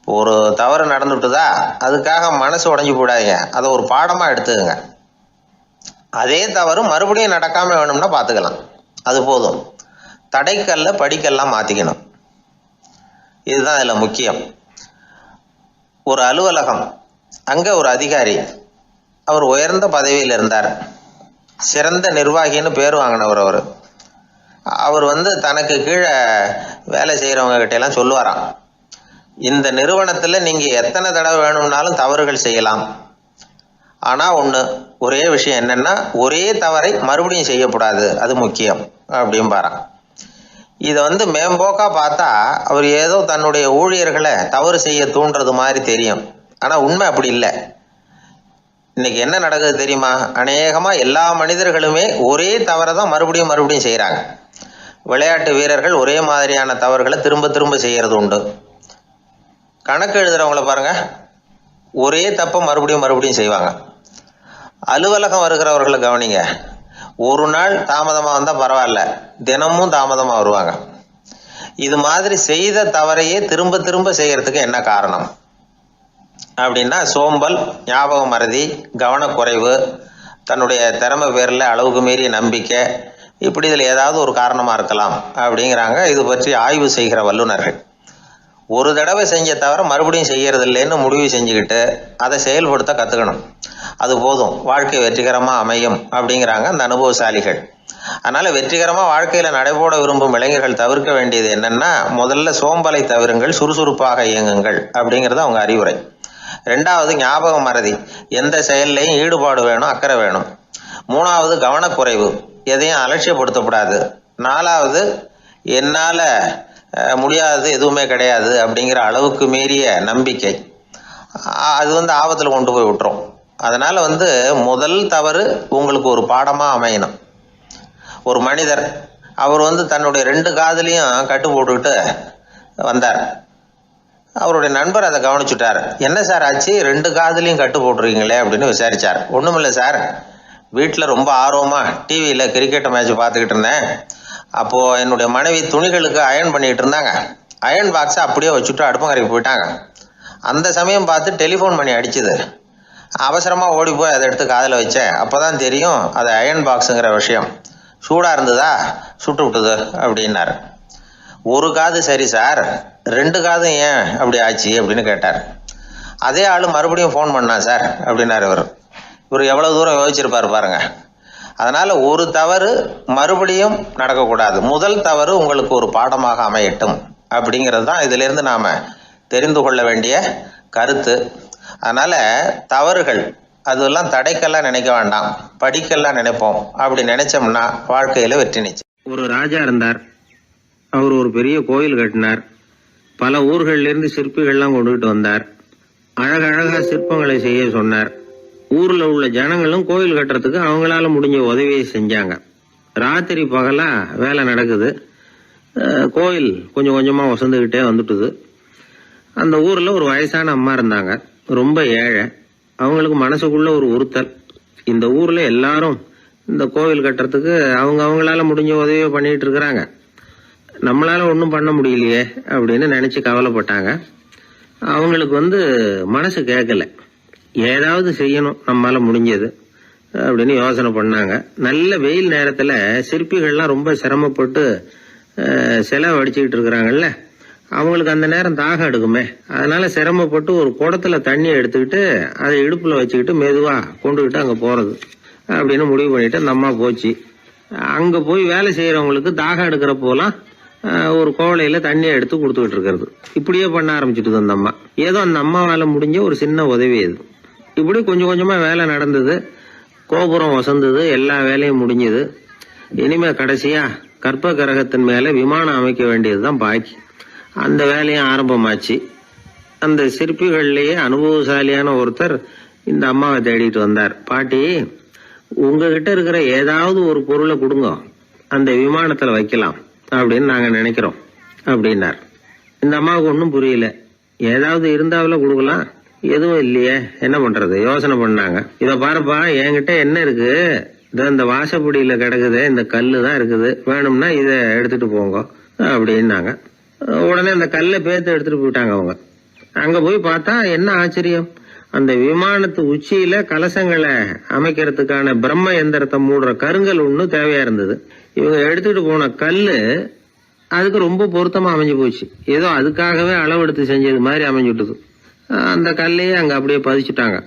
ஒரு தவறு நடந்துட்டுதா அதுக்காக மனசு உடஞ்சி போடாதீங்க, அதை ஒரு பாடமாக எடுத்துக்கங்க. அதே தவறு மறுபடியும் நடக்காமல் வேணும்னா பார்த்துக்கலாம், அது போதும். தடைக்கல்ல படிக்கெல்லாம் மாற்றிக்கணும், இதுதான் இதில் முக்கியம். ஒரு அலுவலகம், அங்கே ஒரு அதிகாரி, அவர் உயர்ந்த பதவியில் இருந்தார். சிறந்த நிர்வாகின்னு பேர் வாங்கினவர் அவர். அவர் தனக்கு கீழே வேலை செய்கிறவங்க கிட்டெல்லாம் சொல்லுவாராம், இந்த நிறுவனத்தில் நீங்கள் எத்தனை தடவை வேணும்னாலும் தவறுகள் செய்யலாம், ஆனால் ஒரே விஷயம் என்னென்னா ஒரே தவறை மறுபடியும் செய்யக்கூடாது, அது முக்கியம் அப்படிம்பாராம். இதை மேம்போக்காக பார்த்தா அவர் ஏதோ தன்னுடைய ஊழியர்களை தவறு செய்ய தூண்டுறது மாதிரி தெரியும். ஆனால் உண்மை அப்படி இல்லை. இன்னைக்கு என்ன நடக்குது தெரியுமா? அநேகமாக எல்லா மனிதர்களுமே ஒரே தவறை தான் மறுபடியும் செய்கிறாங்க. விளையாட்டு வீரர்கள் ஒரே மாதிரியான தவறுகளை திரும்ப திரும்ப செய்கிறது உண்டு. கணக்கு எழுதுகிறவங்கள பாருங்கள், ஒரே தப்பை மறுபடியும் செய்வாங்க. அலுவலகம் வருகிறவர்களை கவனிங்க, ஒரு நாள் தாமதமாக வந்தால் பரவாயில்ல, தினமும் தாமதமாக வருவாங்க. இது மாதிரி செய்த தவறையே திரும்ப திரும்ப செய்கிறதுக்கு என்ன காரணம் அப்படின்னா சோம்பல், ஞாபக மறதி, கவனக்குறைவு, தன்னுடைய திறமை பேரில் அளவுக்கு மீறிய நம்பிக்கை, இப்படி இதில் ஏதாவது ஒரு காரணமாக இருக்கலாம் அப்படிங்கிறாங்க இது பற்றி ஆய்வு செய்கிற வல்லுநர்கள். ஒரு தடவை செஞ்ச தவிர மறுபடியும் செய்கிறது இல்லைன்னு முடிவு செஞ்சுக்கிட்டு அதை செயல்படுத்த கற்றுக்கணும், அது போதும், வாழ்க்கை வெற்றிகரமாக அமையும் அப்படிங்கிறாங்க அந்த அனுபவசாலிகள். அதனால் வெற்றிகரமாக வாழ்க்கையில் நடைபோட விரும்பும் இளைஞர்கள் தவிர்க்க வேண்டியது என்னென்னா, முதல்ல சோம்பலை தவிருங்கள், சுறுசுறுப்பாக இயங்குங்கள் அப்படிங்கிறது அவங்க அறிவுரை. ரெண்டாவது ஞாபக மறதி, எந்த செயல்லையும் ஈடுபாடு வேணும், அக்கறை வேணும். மூணாவது கவனக்குறைவு, எதையும் அலட்சியப்படுத்தக்கூடாது. நாலாவது என்னால் முடியாதது எதுவுமே கிடையாது அப்படிங்கிற அளவுக்கு மீறிய நம்பிக்கை, அது ஆபத்தில் கொண்டு போய் விட்டுரும். அதனால் முதல் தவறு உங்களுக்கு ஒரு பாடமாக அமையணும். ஒரு மனிதர் அவர் தன்னுடைய 2 காதுலையும் கட்டு போட்டுக்கிட்டு வந்தார். அவருடைய நண்பர் அதை கவனிச்சுட்டார். என்ன சார் ஆச்சு, 2 காதுலையும் கட்டு போட்டுருக்கீங்களே அப்படின்னு விசாரிச்சார். ஒன்றுமில்லை சார், வீட்டில் ரொம்ப ஆர்வமாக டிவியில் கிரிக்கெட் மேட்ச் பார்த்துக்கிட்டு இருந்தேன். அப்போது என்னுடைய மனைவி துணிகளுக்கு அயர்ன் பண்ணிகிட்டு இருந்தாங்க. அயர்ன் பாக்ஸை அப்படியே வச்சுட்டு அடுப்பங்கரைக்கு போயிட்டாங்க. அந்த சமயம் பார்த்து டெலிஃபோன் பண்ணி அடிச்சுது. அவசரமாக ஓடி போய் அதை எடுத்து காதில் வச்சேன். அப்போ தான் தெரியும் அது அயர்ன் பாக்ஸுங்கிற விஷயம். சூடாக இருந்ததா, சுட்டு விட்டுது அப்படின்னாரு. 1 காது சரி சார், 2 காதும் ஏன் அப்படி ஆச்சு அப்படின்னு கேட்டார். அதே ஆள் மறுபடியும் ஃபோன் பண்ணா சார் அப்படின்னாரு. இவர் எவ்வளோ தூரம் யோசிச்சிருப்பார் பாருங்க. அதனால் ஒரு தவறு மறுபடியும் நடக்கக்கூடாது. முதல் தவறு உங்களுக்கு ஒரு பாடமாக அமையட்டும் அப்படிங்கிறது தான் இதிலிருந்து நாம் தெரிந்து கொள்ள வேண்டிய கருத்து. அதனால் தவறுகள் அதெல்லாம் தடைக்கெல்லாம் நினைக்க வேண்டாம், படிக்கெல்லாம் நினைப்போம். அப்படி நினைச்சோம்னா வாழ்க்கையில் வெற்றி நிச்சயம். ஒரு ராஜா இருந்தார். அவர் ஒரு பெரிய கோயில் கட்டினார். பல ஊர்களிலிருந்து சிற்பிகள்லாம் கொண்டுகிட்டு வந்தார். அழகழகா சிற்பங்களை செய்ய சொன்னார். ஊர்ல உள்ள ஜனங்களும் கோயில் கட்டுறதுக்கு அவங்களால முடிஞ்ச உதவியை செஞ்சாங்க. ராத்திரி பகலா வேலை நடக்குது. கோயில் கொஞ்சம் கொஞ்சமா வசந்துகிட்டே வந்துட்டுது. அந்த ஊர்ல ஒரு வயசான அம்மா இருந்தாங்க, ரொம்ப ஏழை. அவங்களுக்கு மனசுக்குள்ள ஒரு உறுத்தல், இந்த ஊர்ல எல்லாரும் இந்த கோவில் கட்டுறதுக்கு அவங்களால முடிஞ்ச உதவியை பண்ணிட்டு இருக்கிறாங்க, நம்மளால ஒன்றும் பண்ண முடியலையே அப்படின்னு நினைச்சு கவலைப்பட்டாங்க. அவங்களுக்கு மனசு கேட்கல, ஏதாவது செய்யணும் நம்மளால முடிஞ்சது அப்படின்னு யோசனை பண்ணாங்க. நல்ல வெயில் நேரத்துல சிற்பிகள்லாம் ரொம்ப சிரமப்பட்டு செலவு அடிச்சுக்கிட்டு இருக்கிறாங்கல்ல, அவங்களுக்கு அந்த நேரம் தாகம் எடுக்குமே. அதனால சிரமப்பட்டு ஒரு குடத்துல தண்ணியை எடுத்துக்கிட்டு அதை இடுப்புல வச்சுக்கிட்டு மெதுவா கொண்டுகிட்டு அங்க போறது அப்படின்னு முடிவு பண்ணிட்டு அந்த அம்மா போச்சு. அங்க போய் வேலை செய்யறவங்களுக்கு தாகம் எடுக்கிற போலாம் ஒரு கோவலையில தண்ணியை எடுத்து கொடுத்துக்கிட்டு இருக்கிறது. இப்படியே பண்ண ஆரம்பிச்சுட்டு அந்த அம்மா. ஏதோ அந்த அம்மாவால முடிஞ்ச ஒரு சின்ன உதவி அது. இப்படி கொஞ்சம் கொஞ்சமா வேலை நடந்தது. கோபுரம் வசந்தது, எல்லா வேலையும் முடிஞ்சது. இனிமே கடைசியா கற்ப கிரகத்தின் மேல விமானம் அமைக்க வேண்டியதுதான் பாக்கி. அந்த வேலையும் ஆரம்பமாச்சு. அந்த சிற்பிகள்லயே அனுபவசாலியான ஒருத்தர் இந்த அம்மாவை தேடிட்டு வந்தார். பாட்டி, உங்ககிட்ட இருக்கிற ஏதாவது ஒரு பொருளை கொடுங்க, அந்த விமானத்துல வைக்கலாம் அப்படின்னு நாங்க நினைக்கிறோம் அப்படின்னார். இந்த அம்மாவுக்கு ஒன்றும் புரியல. ஏதாவது இருந்தாவில கொடுக்கலாம், எதுவும் இல்லையே, என்ன பண்றது யோசனை பண்ணாங்க. இத பாருப்பா, என்கிட்ட என்ன இருக்கு, இந்த வாசப்படியில கிடக்குது, இந்த கல்லு தான் இருக்குது, வேணும்னா இதை எடுத்துட்டு போங்க அப்படின்னாங்க. உடனே அந்த கல்லை பேத்து எடுத்துட்டு போயிட்டாங்க அவங்க. அங்க போய் பார்த்தா என்ன ஆச்சரியம், அந்த விமானத்து உச்சியில கலசங்களை அமைக்கிறதுக்கான பிரம்ம எந்திரத்தை மூடுற கருங்கல் ஒண்ணு தேவையா இருந்தது. இவங்க எடுத்துட்டு போன கல்லு அதுக்கு ரொம்ப பொருத்தமா அமைஞ்சு போச்சு. ஏதோ அதுக்காகவே அளவெடுத்து செஞ்சது மாதிரி அமைஞ்சுட்டுது. அந்த கல்லையே அங்க அப்படியே பதிச்சுட்டாங்க.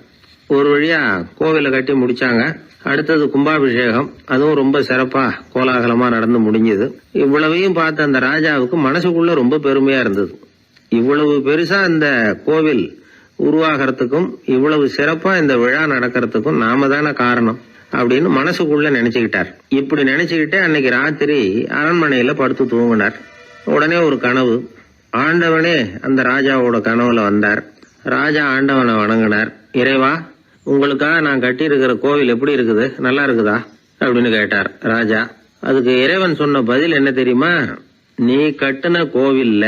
ஒரு வழியா கோவிலை கட்டி முடிச்சாங்க. அடுத்தது கும்பாபிஷேகம். அதுவும் ரொம்ப சிறப்பா கோலாகலமா நடந்து முடிஞ்சது. இவ்வளவையும் பார்த்த அந்த ராஜாவுக்கு மனசுக்குள்ள ரொம்ப பெருமையா இருந்தது. இவ்வளவு பெருசா இந்த கோவில் உருவாகிறதுக்கும் இவ்வளவு சிறப்பா இந்த விழா நடக்கிறதுக்கும் நாம தானே காரணம் அப்படின்னு மனசுக்குள்ள நினைச்சுக்கிட்டார். இப்படி நினைச்சுக்கிட்டே அன்னைக்கு ராத்திரி அரண்மனையில படுத்து தூங்கினார். உடனே ஒரு கனவு. ஆண்டவனே அந்த ராஜாவோட கனவுல வந்தார். ராஜா ஆண்டவனை வணங்கினார். இறைவா, உங்களுக்காக நான் கட்டி இருக்கிற கோவில் எப்படி இருக்குது, நல்லா இருக்குதா அப்படின்னு கேட்டார் ராஜா. அதுக்கு இறைவன் சொன்ன பதில் என்ன தெரியுமா, நீ கட்டின கோவில்ல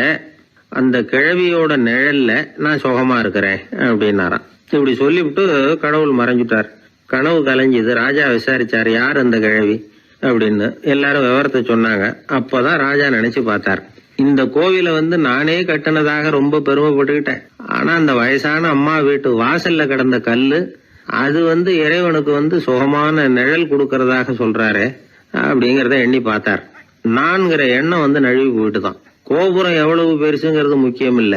அந்த கிழவியோட நிழல்ல நான் சுகமா இருக்கிறேன் அப்படின்னாராம். இப்படி சொல்லிவிட்டு கடவுள் மறைஞ்சுட்டார். கனவு கலைஞ்சது. ராஜா விசாரிச்சார், யார் அந்த கிழவி அப்படின்னு. எல்லாரும் விவரத்தை சொன்னாங்க. அப்பதான் ராஜா நினைச்சு பார்த்தார், இந்த கோவிலை நானே கட்டினதாக ரொம்ப பெருமைப்பட்டுக்கிட்டேன். ஆனா அந்த வயசான அம்மா வீட்டு வாசல்ல கிடந்த கல்லு அது இறைவனுக்கு சுகமான நிழல் கொடுக்கறதாக சொல்றாரு அப்படிங்கறத எண்ணி பார்த்தார். நான்கிற எண்ணம் நழுவி போயிட்டுதான். கோபுரம் எவ்வளவு பெருசுங்கிறது முக்கியம் இல்ல,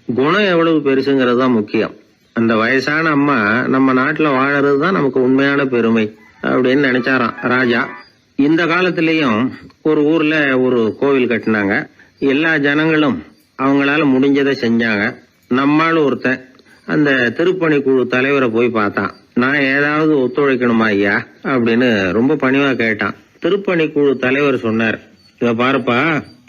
குணம் எவ்வளவு பெருசுங்கிறது தான் முக்கியம். அந்த வயசான அம்மா நம்ம நாட்டுல வாழறது தான் நமக்கு உண்மையான பெருமை அப்படின்னு நினைச்சாராம் ராஜா. இந்த காலத்திலயும் ஒரு ஊர்ல ஒரு கோவில் கட்டினாங்க. எல்லா ஜனங்களும் அவங்களால முடிஞ்சதை செஞ்சாங்க. நம்மால் ஒருத்தன் அந்த திருப்பணி குழு தலைவரை போய் பார்த்தான். நான் ஏதாவது ஒத்துழைக்கணுமா ஐயா அப்படின்னு ரொம்ப பணிவா கேட்டான். திருப்பணி குழு தலைவர் சொன்னார், இத பாருப்பா,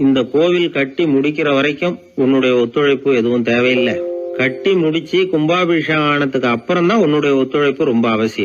இந்த கோவில் கட்டி முடிக்கிற வரைக்கும் உன்னுடைய ஒத்துழைப்பு எதுவும் தேவையில்லை. கட்டி முடிச்சு கும்பாபிஷேகம் ஆனதுக்கு அப்புறம் தான் உன்னுடைய ஒத்துழைப்பு ரொம்ப அவசியம்.